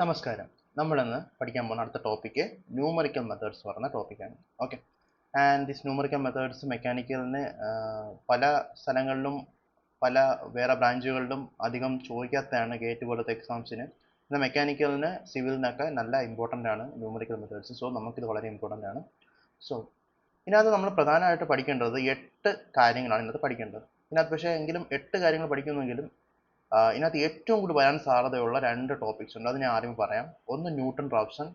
നമസ്കാരം. നമ്മളിന്ന് പഠിക്കാൻ പോകുന്ന അടുത്ത ടോപ്പിക്ക് ന്യൂമറിക്കൽ മെത്തേഡ്സ് പറയുന്ന ടോപ്പിക്കാണ്. Okay. And this numerical methods മെക്കാനിക്കലിന് പല സ്ഥലങ്ങളിലും പല വേറെ ബ്രാഞ്ചുകളിലും അധികം ചോദിക്കാത്തതാണ് ഗേറ്റ് പോലത്തെ എക്സാംസിന്. എന്നാൽ മെക്കാനിക്കലിന് സിവിലിനൊക്കെ നല്ല ഇമ്പോർട്ടൻ്റ് ആണ് ന്യൂമറിക്കൽ മെത്തേഡ്സ്. സോ നമുക്കിത് വളരെ ഇമ്പോർട്ടൻ്റ് ആണ്. സോ ഇതിനകത്ത് നമ്മൾ പ്രധാനമായിട്ട് പഠിക്കേണ്ടത് 8 കാര്യങ്ങളാണ് ഇതിനകത്ത് പഠിക്കേണ്ടത്. ഇതിനകത്ത് പക്ഷേ എങ്കിലും 8 കാര്യങ്ങൾ പഠിക്കുന്നെങ്കിലും ഇതിനകത്ത് ഏറ്റവും കൂടുതൽ വരാൻ സാധ്യതയുള്ള 2 ടോപ്പിക്സ് ഉണ്ട്. അത് ഞാൻ ആദ്യം പറയാം. ഒന്ന് ന്യൂട്ടൺ റാപ്സൺ,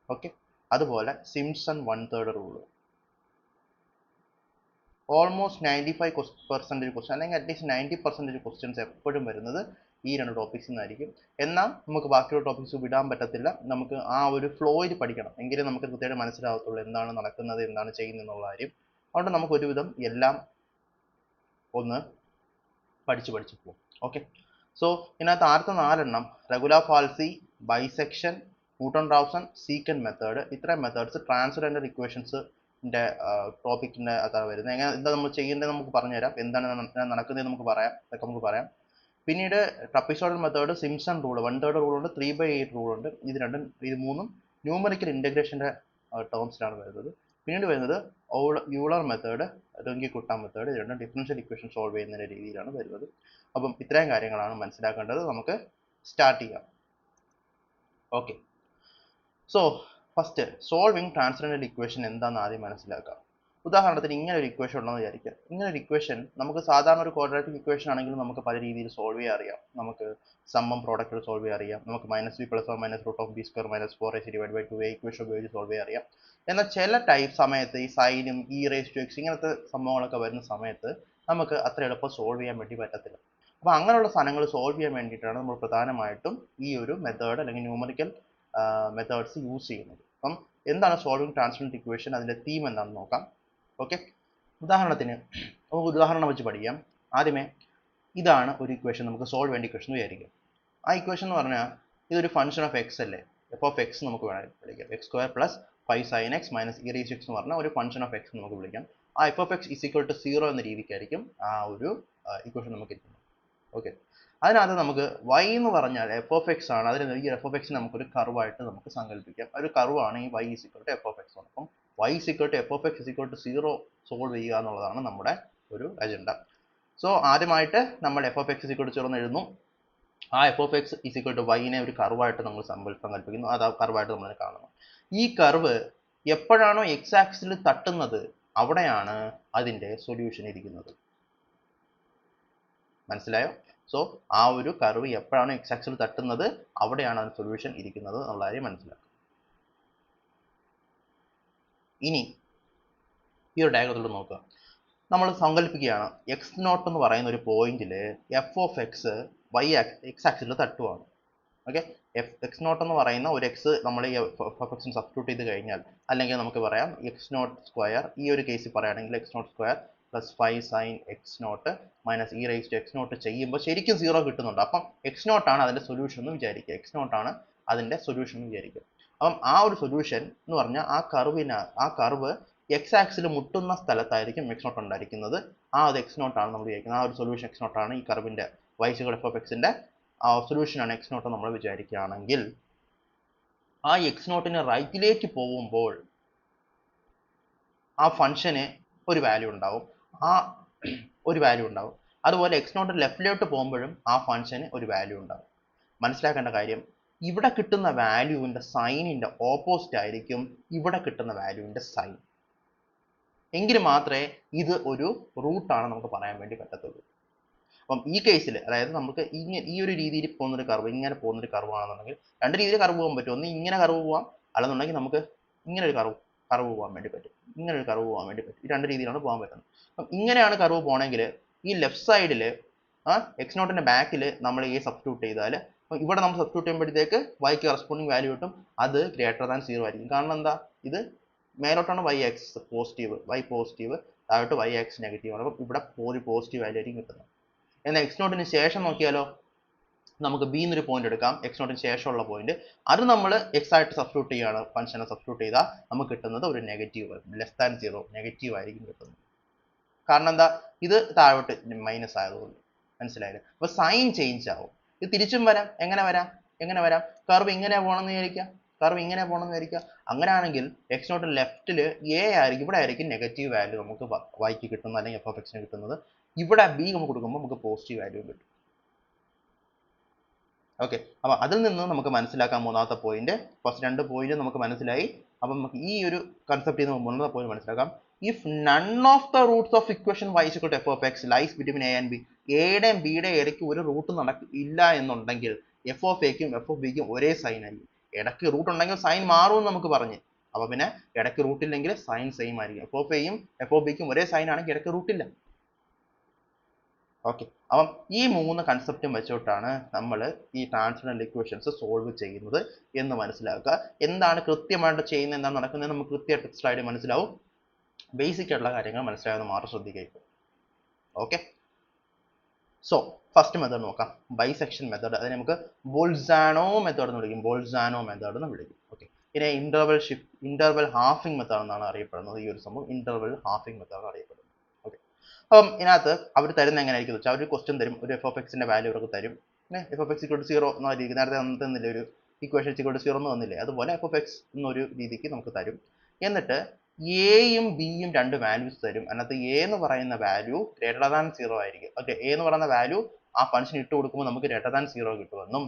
ഓക്കെ, അതുപോലെ സിംപ്സൺ 1/3 റൂള്. ഓൾമോസ്റ്റ് 95% ക്വസ്റ്റ്യൻ അല്ലെങ്കിൽ അറ്റ്ലീസ്റ്റ് 90% ക്വസ്റ്റ്യൻസ് എപ്പോഴും വരുന്നത് ഈ 2 ടോപ്പിക്സിൽ നിന്നായിരിക്കും. എന്നാൽ നമുക്ക് ബാക്കിയുള്ള ടോപ്പിക്സ് വിടാൻ പറ്റത്തില്ല. നമുക്ക് ആ ഒരു ഫ്ലോയിൽ പഠിക്കണം, എങ്കിലേ നമുക്ക് കൃത്യമായിട്ട് മനസ്സിലാകത്തുള്ളൂ എന്താണ് നടക്കുന്നത്, എന്താണ് ചെയ്യുന്നത് എന്നുള്ള കാര്യം. അതുകൊണ്ട് നമുക്ക് ഒരുവിധം എല്ലാം ഒന്ന് പഠിച്ചു പോകും. ഓക്കെ. സോ ഇതിനകത്ത് ആദ്യത്തെ 4 regula falsi, bisection, Newton Raphson, secant method. ഇത്രയും മെത്തേഡ്സ് ട്രാൻസ്ജെൻഡർ ഇക്വേഷൻസിന്റെ ടോപ്പിക്കിന്റെ അതാണ് വരുന്നത്. എന്താ നമ്മൾ ചെയ്യേണ്ടത് നമുക്ക് പറഞ്ഞുതരാം, എന്താണ് നടക്കുന്നത് നമുക്ക് പറയാം, അതൊക്കെ നമുക്ക് പറയാം. പിന്നീട് trapezoidal method, Simpson rule, 1/3 rule ഉണ്ട്, 3/8 റൂൾ ഉണ്ട്. ഇത് മൂന്നും ന്യൂമറിക്കൽ ഇന്റഗ്രേഷന്റെ ടേംസിലാണ് വരുന്നത്. പിന്നീട് വരുന്നത് യൂളർ മെത്തേഡ്, രംഗി-കുട്ട മെത്തേഡ്. ഇത് രണ്ടും ഡിഫറൻഷ്യൽ ഇക്വേഷൻ സോൾവ് ചെയ്യുന്ന രീതിയിലാണ് വരുന്നത്. അപ്പം ഇത്രയും കാര്യങ്ങളാണ് മനസ്സിലാക്കേണ്ടത്. നമുക്ക് സ്റ്റാർട്ട് ചെയ്യാം. Okay. So first solving transgender equation എന്താണെന്ന് ആദ്യം മനസ്സിലാക്കാം. ഉദാഹരണത്തിന് ഇങ്ങനെ ഒരു ഇക്വേഷൻ ഉണ്ടെന്ന് വിചാരിക്കുക. ഇങ്ങനെ ഒരു ഇക്വേഷൻ നമുക്ക് സാധാരണ ഒരു ക്വാഡ്രാറ്റിക് ഇക്വേഷൻ ആണെങ്കിലും നമുക്ക് പല രീതിയിൽ സോൾവ് ചെയ്യാൻ അറിയാം. നമുക്ക് സമ്മും പ്രോഡക്റ്റും സോൾവ് ചെയ്യാൻ അറിയാം. നമുക്ക് -b + 1 √b² - 4ac/2a ഇക്വേഷൻ ഉപയോഗിച്ച് സോൾവ് ചെയ്യാൻ അറിയാം. എന്നാൽ ചില സമയത്ത് ഈ സൈനും e⁻x ഇങ്ങനത്തെ സംഭവങ്ങളൊക്കെ വരുന്ന സമയത്ത് നമുക്ക് അത്ര എളുപ്പം സോൾവ് ചെയ്യാൻ വേണ്ടി പറ്റത്തില്ല. അപ്പോൾ അങ്ങനെയുള്ള സാധനങ്ങൾ സോൾവ് ചെയ്യാൻ വേണ്ടിയിട്ടാണ് നമ്മൾ പ്രധാനമായിട്ടും ഈ ഒരു മെത്തേഡ് അല്ലെങ്കിൽ ന്യൂമറിക്കൽ മെത്തേഡ്സ് യൂസ് ചെയ്യുന്നത്. അപ്പം എന്താണ് സോൾവിങ് ട്രാൻസ്ജെൻഡർ ഇക്വേഷൻ, അതിന്റെ തീം എന്താണെന്ന് നോക്കാം. ഓക്കെ. ഉദാഹരണത്തിന് നമുക്ക് ഉദാഹരണം വെച്ച് പഠിക്കാം. ആദ്യമേ ഇതാണ് ഒരു ഇക്വേഷൻ, നമുക്ക് സോൾവ് വേണ്ട ഇക്വേഷൻ എന്ന് വിചാരിക്കാം. ആ ഇക്വേഷൻ എന്ന് പറഞ്ഞാൽ ഇതൊരു ഫംഗ്ഷൻ ഓഫ് എക്സ് അല്ലേ, എഫ് ഓഫ് എക്സ് നമുക്ക് വേണമെങ്കിൽ വിളിക്കാം. x² + 5 sin x - e⁻x എന്ന് പറഞ്ഞാൽ ഒരു ഫംഗ്ഷൻ ഓഫ് എക്സ് നമുക്ക് വിളിക്കാം. ആ എഫ് ഓഫ് എക്സ് = 0 എന്ന രീതിക്കായിരിക്കും ആ ഒരു ഇക്വേഷൻ നമുക്ക് ഇരിക്കുന്നത്. ഓക്കെ. അതിനകത്ത് നമുക്ക് y എന്ന് പറഞ്ഞാൽ എഫ് ഓഫ് എക്സ് ആണ്. അതിന് ഈ എഫ് ഓഫ് എക്സ് നമുക്കൊരു കർവായിട്ട് നമുക്ക് സങ്കല്പിക്കാം. ഒരു കർവാണ് ഈ y = എഫ് ഓഫ് എക്സ്. അപ്പം y = F of X = 0 solve ചെയ്യുക എന്നുള്ളതാണ് നമ്മുടെ ഒരു അജണ്ട. സോ ആദ്യമായിട്ട് നമ്മൾ എഫ് ഓഫ് എക്സ് = 0 എന്ന് എഴുതുന്നു. ആ എഫ് ഓഫ് എക്സ് = y ഒരു കർവായിട്ട് നമ്മൾ സങ്കല്പിക്കുന്നു. അത് ആ കർവായിട്ട് നമ്മൾ കാണുന്നു. ഈ കർവ് എപ്പോഴാണോ എക്സ് ആക്സിൽ തട്ടുന്നത് അവിടെയാണ് അതിന്റെ സൊല്യൂഷൻ ഇരിക്കുന്നത്. മനസ്സിലായോ? സോ ആ ഒരു കർവ് എപ്പോഴാണ് എക്സ് ആക്സിൽ തട്ടുന്നത് അവിടെയാണ് അതിന്റെ സൊല്യൂഷൻ ഇരിക്കുന്നത് എന്നുള്ള കാര്യം മനസ്സിലാക്കുക. ഇനി ഈ ഒരു ഡയഗ്രത്തിലൂടെ നോക്കുക. നമ്മൾ സങ്കല്പിക്കുകയാണ് x0 എന്ന് പറയുന്ന ഒരു പോയിന്റിൽ എഫ് ഓഫ് എക്സ് എക്സ് ആക്സിൽ തട്ടുവാണ്. ഓക്കെ. x0 എന്ന് പറയുന്ന ഒരു എക്സ് നമ്മൾ ഈ എഫ് ഓഫ് എക്സിന് സബ്സ്റ്റിറ്റ്യൂട്ട് ചെയ്ത് കഴിഞ്ഞാൽ, അല്ലെങ്കിൽ നമുക്ക് പറയാം x02, ഈ ഒരു കേസിൽ പറയുകയാണെങ്കിൽ x02 + 5 sin x0 - e⁻x0 ചെയ്യുമ്പോൾ ശരിക്കും 0 കിട്ടുന്നുണ്ട്. അപ്പം x0 ആണ് അതിന്റെ സൊല്യൂഷൻ എന്ന് വിചാരിക്കുക. x0 ആണ് അതിന്റെ സൊല്യൂഷൻ എന്ന് വിചാരിക്കുക. അപ്പം ആ ഒരു സൊല്യൂഷൻ എന്ന് പറഞ്ഞാൽ ആ കർവ് എക്സ് ആക്സിൽ മുട്ടുന്ന സ്ഥലത്തായിരിക്കും x0 ഉണ്ടായിരിക്കുന്നത്. ആ ഒരു x0 ആണ് നമ്മൾ വിചാരിക്കുന്നത്. ആ ഒരു സൊല്യൂഷൻ x0 ആണ് ഈ കർവിന്റെ y എഫ് ഓഫ് എക്സിന്റെ സൊല്യൂഷൻ ആണ് x0 നമ്മൾ വിചാരിക്കുകയാണെങ്കിൽ, ആ x0 റൈറ്റിലേക്ക് പോകുമ്പോൾ ആ ഫംഗ്ഷന് ഒരു വാല്യൂ ഉണ്ടാവും. അതുപോലെ x0 ലെഫ്റ്റിലോട്ട് പോകുമ്പോഴും ആ ഫംഗ്ഷന് ഒരു വാല്യൂ ഉണ്ടാവും. മനസ്സിലാക്കേണ്ട കാര്യം, ഇവിടെ കിട്ടുന്ന വാല്യൂവിന്റെ സൈനിന്റെ ഓപ്പോസിറ്റ് ആയിരിക്കും ഇവിടെ കിട്ടുന്ന വാല്യൂവിന്റെ സൈൻ. എങ്കിൽ മാത്രമേ ഇത് ഒരു റൂട്ടാണ് നമുക്ക് പറയാൻ വേണ്ടി പറ്റത്തുള്ളൂ. അപ്പം ഈ കേസിൽ, അതായത് നമുക്ക് ഈ ഒരു രീതിയിൽ പോകുന്നൊരു കർവ്, ഇങ്ങനെ പോകുന്നൊരു കർവ് ആണെന്നുണ്ടെങ്കിൽ 2 രീതിയിൽ കർവ് പോകാൻ പറ്റും. ഒന്ന് ഇങ്ങനെ കർവ് പോവാം, അല്ലെന്നുണ്ടെങ്കിൽ നമുക്ക് ഇങ്ങനെ ഒരു കർവ് പോകാൻ വേണ്ടി പറ്റും. ഈ 2 രീതിയിലാണ് പോകാൻ പറ്റുന്നത്. അപ്പം ഇങ്ങനെയാണ് കർവ് പോകണമെങ്കിൽ ഈ ലെഫ്റ്റ് സൈഡിൽ x0 ബാക്കിൽ നമ്മൾ ഈ സബ്സ്റ്റിറ്റ്യൂട്ട് ചെയ്താൽ, ഇവിടെ നമ്മൾ സബ്സ്റ്റിറ്റ്യൂട്ട് ചെയ്യുമ്പോഴത്തേക്ക് y കറസ്പോണ്ടിങ് വാല്യൂ കിട്ടും. അത് > 0 ആയിരിക്കും. കാരണം എന്താ, ഇത് മേലോട്ടാണ് y പോസിറ്റീവ്, താഴോട്ട് y നെഗറ്റീവ് ആണ്. അപ്പം ഇവിടെ ഒരു പോസിറ്റീവ് വാല്യൂ ആയിരിക്കും കിട്ടുന്നത്. എന്നാൽ x0 ശേഷം നോക്കിയാലോ, നമുക്ക് b എന്നൊരു പോയിന്റ് എടുക്കാം. x0 ശേഷമുള്ള പോയിന്റ്, അത് നമ്മൾ x ആയിട്ട് സബ്സ്റ്റിറ്റ്യൂട്ട് ചെയ്യുകയാണ്. ഫംഗ്ഷനെ സബ്സ്റ്റിറ്റ്യൂട്ട് ചെയ്താൽ നമുക്ക് കിട്ടുന്നത് ഒരു നെഗറ്റീവ്, <0 നെഗറ്റീവ് ആയിരിക്കും കിട്ടുന്നത്. കാരണം എന്താ, ഇത് താഴോട്ട് മൈനസ് ആയതുകൊണ്ട്. മനസ്സിലായില്ലേ? അപ്പോൾ സൈൻ ചേഞ്ച് ആവും. ഇത് തിരിച്ചും വരാം. എങ്ങനെ വരാം? കർവ് ഇങ്ങനെ പോകണമെന്ന് വിചാരിക്കുക. അങ്ങനെയാണെങ്കിൽ എക്സ് നോട്ട് ലെഫ്റ്റിൽ എ ആയിരിക്കും, ഇവിടെ ആയിരിക്കും നെഗറ്റീവ് വാല്യൂ നമുക്ക് വൈക്ക് കിട്ടുന്നത്, അല്ലെങ്കിൽ എഫ് ഓഫ് എക്സിന് കിട്ടുന്നത്. ഇവിടെ ബി നമുക്ക് കൊടുക്കുമ്പോൾ നമുക്ക് പോസിറ്റീവ് വാല്യൂ കിട്ടും. ഓക്കെ, അപ്പോൾ അതിൽ നിന്ന് നമുക്ക് മനസ്സിലാക്കാൻ മൂന്നാമത്തെ പോയിന്റ്, ഫസ്റ്റ് 2 പോയിന്റ് നമുക്ക് മനസ്സിലായി. അപ്പം നമുക്ക് ഈ ഒരു കൺസെപ്റ്റ് നിന്ന് മൂന്നാമത്തെ പോയിന്റ് മനസ്സിലാക്കാം. If none of the Roots of equation y is equal to f of x lies between a and b, എയുടെയും ബിയുടെയും ഇടയ്ക്ക് ഒരു റൂട്ട് ഇല്ല എന്നുണ്ടെങ്കിൽ എഫ് ഓഫ് എക്കും എഫ് ഓഫ് ബിക്കും ഒരേ സൈൻ ആയിരിക്കും. ഇടയ്ക്ക് റൂട്ട് ഉണ്ടെങ്കിൽ സൈൻ മാറുമെന്ന് നമുക്ക് പറഞ്ഞു. അപ്പോൾ പിന്നെ ഇടയ്ക്ക് റൂട്ട് ഇല്ലെങ്കിൽ സൈൻ സെയിം ആയിരിക്കും. എഫ് ഓഫ് എയും എഫ് ഓഫ് ബിക്കും ഒരേ സൈൻ ആണെങ്കിൽ ഇടയ്ക്ക് റൂട്ടില്ല. ഓക്കെ, അപ്പം ഈ 3 കൺസെപ്റ്റും വെച്ചിട്ടാണ് നമ്മൾ ഈ ട്രാൻസ്ഫറൽ ഇക്വേഷൻസ് സോൾവ് ചെയ്യുന്നത് എന്ന് മനസ്സിലാക്കുക. എന്താണ് കൃത്യമായിട്ട് ചെയ്യുന്നത്, എന്താണ് നടക്കുന്നത് നമുക്ക് കൃത്യമായിട്ട് സ്ലൈഡിൽ മനസ്സിലാവും. ബേസിക് ആയിട്ടുള്ള കാര്യങ്ങൾ മനസ്സിലാകുന്ന മാത്രം ശ്രദ്ധിക്കുക. ഓക്കെ, സോ ഫസ്റ്റ് മെത്തേഡ് നോക്കാം, ബൈസെക്ഷൻ മെത്തേഡ്. അതിനെ നമുക്ക് ബോൾസാനോ മെത്തേഡ് എന്ന് വിളിക്കും. ഓക്കെ, ഇതിനെ ഇന്റർവൽ ഹാഫിംഗ് മെത്തേഡ് എന്നാണ് അറിയപ്പെടുന്നത്. ഈ ഒരു സംഭവം ഇന്റർവൽ ഹാഫിംഗ് മെത്തേഡ് അറിയപ്പെടുന്നത്. അപ്പം ഇതിനകത്ത് അവർ തരുന്ന എങ്ങനെയായിരിക്കും വെച്ചാൽ, അവർ ക്വസ്റ്റ്യൻ തരും, ഒരു എഫ് ഓഫ് എക്സിന്റെ വാല്യൂ അവർക്ക് തരും. F of x equal to 0 എന്ന രീതി, നേരത്തെ തന്നില്ലേ ഒരു ഇക്വേഷൻ ഇക്വൽ ടു 0 എന്ന് വന്നില്ലേ, അതുപോലെ എഫ് ഓഫ് എക്സ് എന്നൊരു രീതിക്ക് നമുക്ക് തരും. എന്നിട്ട് എയും ബിയും 2 വാല്യൂസ് തരും. അതിനകത്ത് എ എന്ന് പറയുന്ന വാല്യൂ ഗ്രേറ്റർ ദാൻ 0 ആയിരിക്കും. ഓക്കെ, എ എന്ന് പറയുന്ന വാല്യൂ ആ ഫംഗ്ഷൻ ഇട്ട് കൊടുക്കുമ്പോൾ നമുക്ക് ഗ്രേറ്റർ ദാൻ 0 കിട്ടുമെന്നും,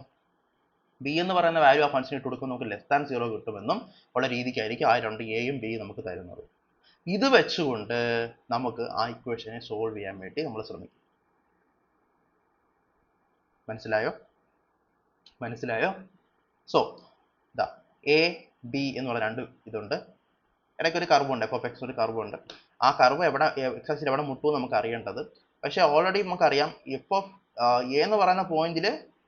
ബി എന്ന് പറയുന്ന വാല്യൂ ആ ഫംഗ്ഷൻ ഇട്ട് കൊടുക്കുമ്പോൾ നമുക്ക് ലെസ് ദാൻ 0 കിട്ടുമെന്നും ഉള്ള രീതിക്കായിരിക്കും ആ 2 എയും ബിയും നമുക്ക് തരുന്നത്. ഇത് വെച്ചുകൊണ്ട് നമുക്ക് ആ ഇക്വേഷനെ സോൾവ് ചെയ്യാൻ വേണ്ടി നമ്മൾ ശ്രമിക്കും. മനസ്സിലായോ? സോ ഇതാ എ ബി എന്നുള്ള 2 ഇതുണ്ട്. ഇടയ്ക്ക് ഒരു കർവ് ഉണ്ട്, എഫ് ഓഫ് എക്സ് ഒരു കർവ് ഉണ്ട്. ആ കർവ് എവിടെ എക്സ് ആക്സിൽ എവിടെ മുട്ടും നമുക്ക് അറിയേണ്ടത്. പക്ഷെ ഓൾറെഡി നമുക്കറിയാം എഫ് ഓഫ് എ എന്ന് പറയുന്ന പോയിന്റിൽ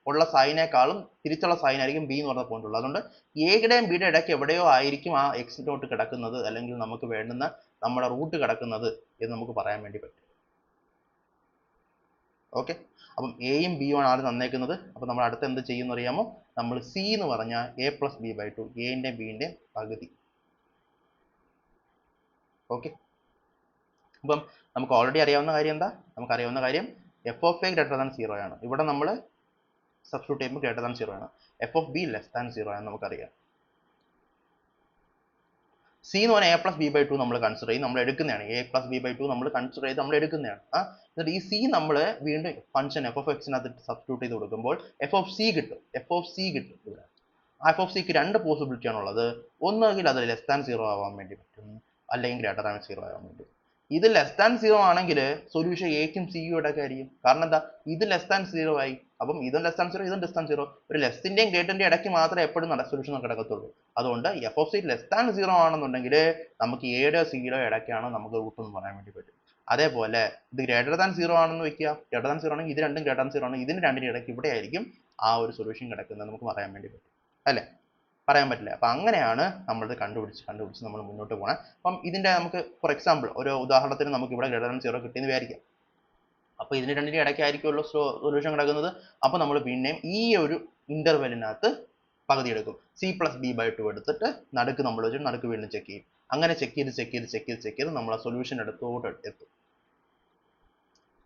ഉള്ള സൈനേക്കാളും തിരിച്ചുള്ള സൈൻ ആയിരിക്കും ബി എന്ന് പറയുന്ന പോയിന്റ് ഉള്ളത്. അതുകൊണ്ട് എയുടെയും ബിയുടെ ഇടയ്ക്ക് എവിടെയോ ആയിരിക്കും ആ എക്സ് ഡോട്ട് കിടക്കുന്നത്, അല്ലെങ്കിൽ നമുക്ക് വേണ്ടുന്ന നമ്മുടെ റൂട്ട് കിടക്കുന്നത് എന്ന് നമുക്ക് പറയാൻ വേണ്ടി പറ്റും. ഓക്കെ, അപ്പം എയും ബിയും ആണ് ആദ്യം തന്നേക്കുന്നത്. അപ്പം നമ്മൾ അടുത്ത് എന്ത് ചെയ്യുമെന്ന് അറിയാമോ? നമ്മൾ സി എന്ന് പറഞ്ഞാൽ a + b/2, എന്റെ ബിന്റെ പകുതി. ഓക്കെ, അപ്പം നമുക്ക് ഓൾറെഡി അറിയാവുന്ന കാര്യം എന്താ? നമുക്കറിയാവുന്ന കാര്യം F of A greater than 0 ആണ്. ഇവിടെ നമ്മൾ സബ്സ്റ്റിറ്റ്യൂട്ട് ചെയ്യുമ്പോൾ ഗ്രേറ്റർ ദാൻ 0 ആണ്. F of be less than 0 ആണെന്ന് നമുക്കറിയാം. സി എന്ന് പറഞ്ഞാൽ a + b/2 നമ്മൾ കൺസിഡർ ചെയ്യും, നമ്മൾ എടുക്കുന്നതാണ്. a + b/2 നമ്മൾ കൺസിഡർ ചെയ്ത് നമ്മൾ എടുക്കുന്നതാണ്. എന്നിട്ട് ഈ സി നമ്മൾ വീണ്ടും ഫംഗ്ഷൻ എഫ് ഓഫ് എക്സിനകത്ത് സബ്സ്റ്റിറ്റ്യൂട്ട് ചെയ്ത് കൊടുക്കുമ്പോൾ എഫ് ഓഫ് സി കിട്ടും. ഇവിടെ ആ എഫ് ഓഫ് സിക്ക് 2 പോസിബിലിറ്റി ആണുള്ളത്. ഒന്നുകിൽ അത് ലെസ് ദാൻ 0 ആവാൻ വേണ്ടി പറ്റും, അല്ലെങ്കിൽ ഗ്രേറ്റർ ദാൻ 0 ആവാൻ വേണ്ടി. ഇത് ലെസ് ദാൻ 0 ആണെങ്കിൽ സൊല്യൂഷൻ എക്കും സിയും ഇടയ്ക്ക് ആയിരിക്കും. കാരണം എന്താ, ഇത് ലെസ് ദാൻ 0 ആയി, അപ്പം ഇതും ലെസ് ദാൻ 0 ഇതും ലെസ് ദാൻ 0. ഒരു ലെസ്സിന്റെയും ഗ്രേറ്ററിന്റെയും ഇടയ്ക്ക് മാത്രമേ എപ്പോഴും സൊല്യൂഷൻ കിടക്കത്തുള്ളൂ. അതുകൊണ്ട് F of C less than 0 ആണെന്നുണ്ടെങ്കിൽ നമുക്ക് എയുടെ സിയുടെ ഇടയ്ക്കാണ് നമുക്ക് റൂട്ട് എന്ന് പറയാൻ വേണ്ടി പറ്റും. അതേപോലെ ഇത് ഗ്രേറ്റർ ദാൻ 0 ആണെന്ന് വെക്കുക, ഗ്രേറ്റർ ദാൻ 0 ആണെങ്കിൽ ഇത് രണ്ടും ഗ്രേറ്റർ ദാൻ 0 ആണ്, ഇതിന് രണ്ടിന്റെ ഇടയ്ക്ക് ഇവിടെ ആയിരിക്കും ആ ഒരു സൊല്യൂഷൻ കിടക്കുന്നത് നമുക്ക് പറയാൻ വേണ്ടി പറ്റും, അല്ലേ? പറയാൻ പറ്റില്ല. അപ്പം അങ്ങനെയാണ് നമ്മളിത് കണ്ടുപിടിച്ച് നമ്മൾ മുന്നോട്ട് പോകണം. അപ്പം ഇതിന്റെ നമുക്ക് ഫോർ എക്സാമ്പിൾ ഒരു ഉദാഹരണത്തിന് നമുക്ക് ഇവിടെ ഗ്രേറ്റർ ദാൻ 0 കിട്ടിയെന്ന് വിചാരിക്കാം. അപ്പോൾ ഇതിന് രണ്ടിന്റെ ഇടയ്ക്കായിരിക്കുമല്ലോ സൊല്യൂഷൻ കിടക്കുന്നത്. അപ്പോൾ നമ്മൾ പിന്നെയും ഈ ഒരു ഇന്റർവെലിനകത്ത് പകുതി എടുക്കും. c + b/2 എടുത്തിട്ട് നടുക്ക് നമ്മൾ വെച്ചിട്ട് നടുക്ക് വീണ്ടും ചെക്ക് ചെയ്യും. അങ്ങനെ ചെക്ക് ചെയ്ത് നമ്മൾ ആ സൊല്യൂഷൻ എടുത്തോട്ട് എത്തും.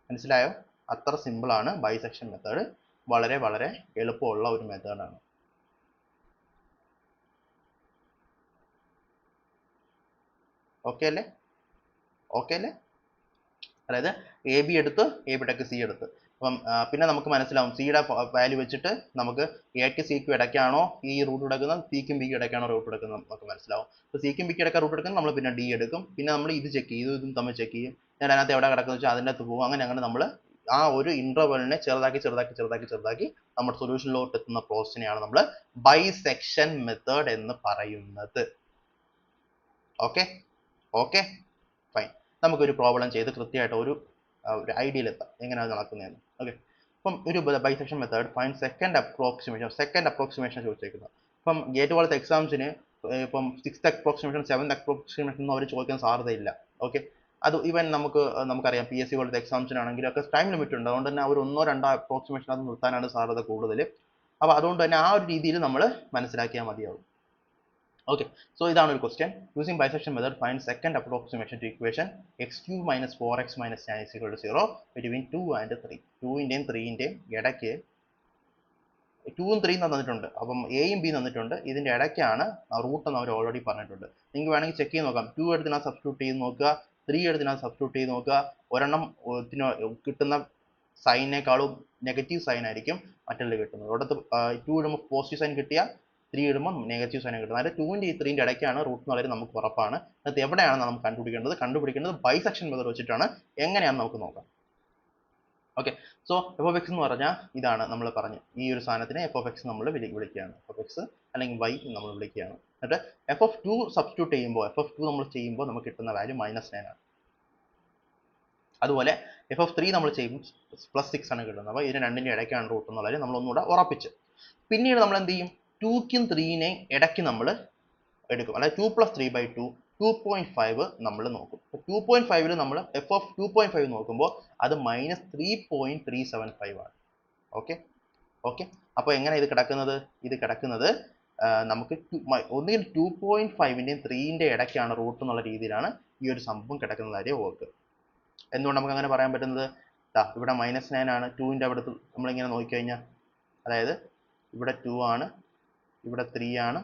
മനസ്സിലായോ? അത്ര സിമ്പിൾ ആണ് ബൈസെക്ഷൻ മെത്തേഡ്. വളരെ വളരെ എളുപ്പമുള്ള ഒരു മെത്തേഡാണ്. ഓക്കെ അല്ലേ? അതായത് എ ബി എടുത്ത് എ ബിടക്ക് സി എടുത്ത്. അപ്പം പിന്നെ നമുക്ക് മനസ്സിലാവും സിയുടെ വാല്യൂ വെച്ചിട്ട് നമുക്ക് എക്ക് സിക്കും ഇടയ്ക്കാണോ ഈ റൂട്ട് എടുക്കുന്നത്, സിക്കും ബിക്കും ഇടയ്ക്കാണോ റൂട്ട് എടുക്കുന്നത് നമുക്ക് മനസ്സിലാവും. അപ്പോൾ സിക്കും ബിക്കും ഇടയ്ക്ക് റൂട്ട് എടുക്കുന്നത് നമ്മൾ പിന്നെ ഡി എടുക്കും. പിന്നെ നമ്മൾ ഇത് ചെക്ക് ചെയ്യും, ഇതും തമ്മിൽ ചെക്ക് ചെയ്യും. ഞാൻ അതിനകത്ത് എവിടെ കിടക്കുന്നത് വെച്ചാൽ അതിൻ്റെ അകത്ത് പോകും. അങ്ങനെ നമ്മൾ ആ ഒരു ഇന്റർവെലിനെ ചെറുതാക്കി നമ്മുടെ സൊല്യൂഷനിലോട്ട് എത്തുന്ന പ്രോസസ്സിനെയാണ് നമ്മൾ ബൈസെക്ഷൻ മെത്തേഡ് എന്ന് പറയുന്നത്. Okay fine. നമുക്കൊരു പ്രോബ്ലം ചെയ്ത് കൃത്യമായിട്ട് ഒരു ഐഡിയയിൽ എത്താം എങ്ങനെയാണ് നടക്കുന്നതെന്ന്. ഓക്കെ, അപ്പം ഒരു bisection method fine second approximation ചോദിച്ചേക്കുന്നത്. ഇപ്പം ഗേറ്റ് പോലത്തെ എക്സാംസിന് ഇപ്പം 6th അപ്രോക്സിമേഷൻ 7th അപ്രോക്സിമേഷൻ ഒന്നും അവർ ചോദിക്കാൻ സാധ്യതയില്ല. ഓക്കെ, അത് ഈവൻ നമുക്കറിയാം PSC പോലത്തെ എക്സാംസിനാണെങ്കിലും ഒക്കെ ടൈം ലിമിറ്റ് ഉണ്ട്. അതുകൊണ്ട് തന്നെ അവർ 1-2 അപ്രോക്സിമേഷൻ അത് നിർത്താനാണ് സാധ്യത കൂടുതൽ. അപ്പോൾ അതുകൊണ്ട് തന്നെ ആ ഒരു രീതിയിൽ നമ്മൾ മനസ്സിലാക്കിയാൽ മതിയാവും. Okay, so ഇതാണ് ഒരു question. Using bisection method find second approximation to equation x³ - 4x - 9 = 0 between 2 and 3. 2ന്റെയും 3ന്റെയും ഇടയ്ക്ക് 2ഉം 3ഉം തന്നിട്ടുണ്ട്. അപ്പം എയും ബി തന്നിട്ടുണ്ട്. ഇതിൻ്റെ ഇടയ്ക്കാണ് റൂട്ട് എന്ന് അവർ ഓൾറെഡി പറഞ്ഞിട്ടുണ്ട്. നിങ്ങൾക്ക് വേണമെങ്കിൽ ചെക്ക് ചെയ്ത് നോക്കാം. 2 എടുത്തിനകത്ത് സബ്സ്റ്റിറ്റ്യൂട്ട് ചെയ്ത് നോക്കുക, 3 എടുത്തിനകത്ത് സബ്സ്റ്റിറ്റ്യൂട്ട് ചെയ്ത് നോക്കുക. ഒരെണ്ണം കിട്ടുന്ന സൈനേക്കാളും നെഗറ്റീവ് സൈൻ ആയിരിക്കും മറ്റുള്ള കിട്ടുന്നത്. ഒരിടത്ത് 2 ഇടുമ്പോൾ പോസിറ്റീവ് സൈൻ കിട്ടിയാൽ 3 ഇടുമ്പോൾ നെഗറ്റീവ് സൈൻ കിട്ടുന്നത്. അതായത് 2ൻ്റെയും 3ൻ്റെ ഇടയ്ക്കാണ് റൂട്ട് എന്നുള്ളത് നമുക്ക് ഉറപ്പാണ്. അത് എവിടെയാണെന്ന് നമുക്ക് കണ്ടുപിടിക്കേണ്ടത് ബൈസെക്ഷൻ മെത്തേഡ് വെച്ചിട്ടാണ്. എങ്ങനെയാണെന്ന് നമുക്ക് നോക്കാം. Okay, so F of X എന്ന് പറഞ്ഞാൽ ഇതാണ് നമ്മൾ പറഞ്ഞു. ഈ ഒരു സാധനത്തിനെ എഫ് ഓഫ് എക്സ് നമ്മൾ വിളിക്കുകയാണ്. എഫ് ഓഫ് എക്സ് അല്ലെങ്കിൽ വൈ നമ്മൾ വിളിക്കുകയാണ്. എന്നിട്ട് എഫ് ഓഫ് 2 സബ്സ്റ്റിറ്റ്യൂട്ട് ചെയ്യുമ്പോൾ നമ്മൾ ചെയ്യുമ്പോൾ നമുക്ക് കിട്ടുന്ന വാല്യൂ -9 ആണ്. അതുപോലെ എഫ് ഓഫ് 3 നമ്മൾ ചെയ്യുമ്പോൾ +6 ആണ് കിട്ടുന്നത്. അപ്പോൾ ഇതിന് രണ്ടിൻ്റെ ഇടയ്ക്കാണ് റൂട്ട് എന്നുള്ളത് നമ്മൾ ഒന്നുകൂടെ ഉറപ്പിച്ച്. പിന്നീട് നമ്മൾ എന്ത് ചെയ്യും? 2ക്കും 3നെയും ഇടയ്ക്ക് നമ്മൾ എടുക്കും. അതായത് 2 + 3/2 2.5 നമ്മൾ നോക്കും. 2.5ൽ നമ്മൾ എഫ് ഓഫ് 2.5 നോക്കുമ്പോൾ അത് -3.375 ആണ്. ഓക്കെ, അപ്പോൾ എങ്ങനെ ഇത് കിടക്കുന്നത്? നമുക്ക് ഒന്നുകിൽ 2.5ൻ്റെയും 3ൻ്റെ ഇടയ്ക്കാണ് റൂട്ട് എന്നുള്ള രീതിയിലാണ് ഈ ഒരു സംഭവം കിടക്കുന്ന കാര്യം ഓർക്കുക. എന്തുകൊണ്ട് നമുക്ക് അങ്ങനെ പറയാൻ പറ്റുന്നത്? ഇവിടെ -9 ആണ്. 2ൻ്റെ അവിടെ നമ്മളിങ്ങനെ നോക്കിക്കഴിഞ്ഞാൽ, അതായത് ഇവിടെ 2 ആണ്, ഇവിടെ 3 ആണ്,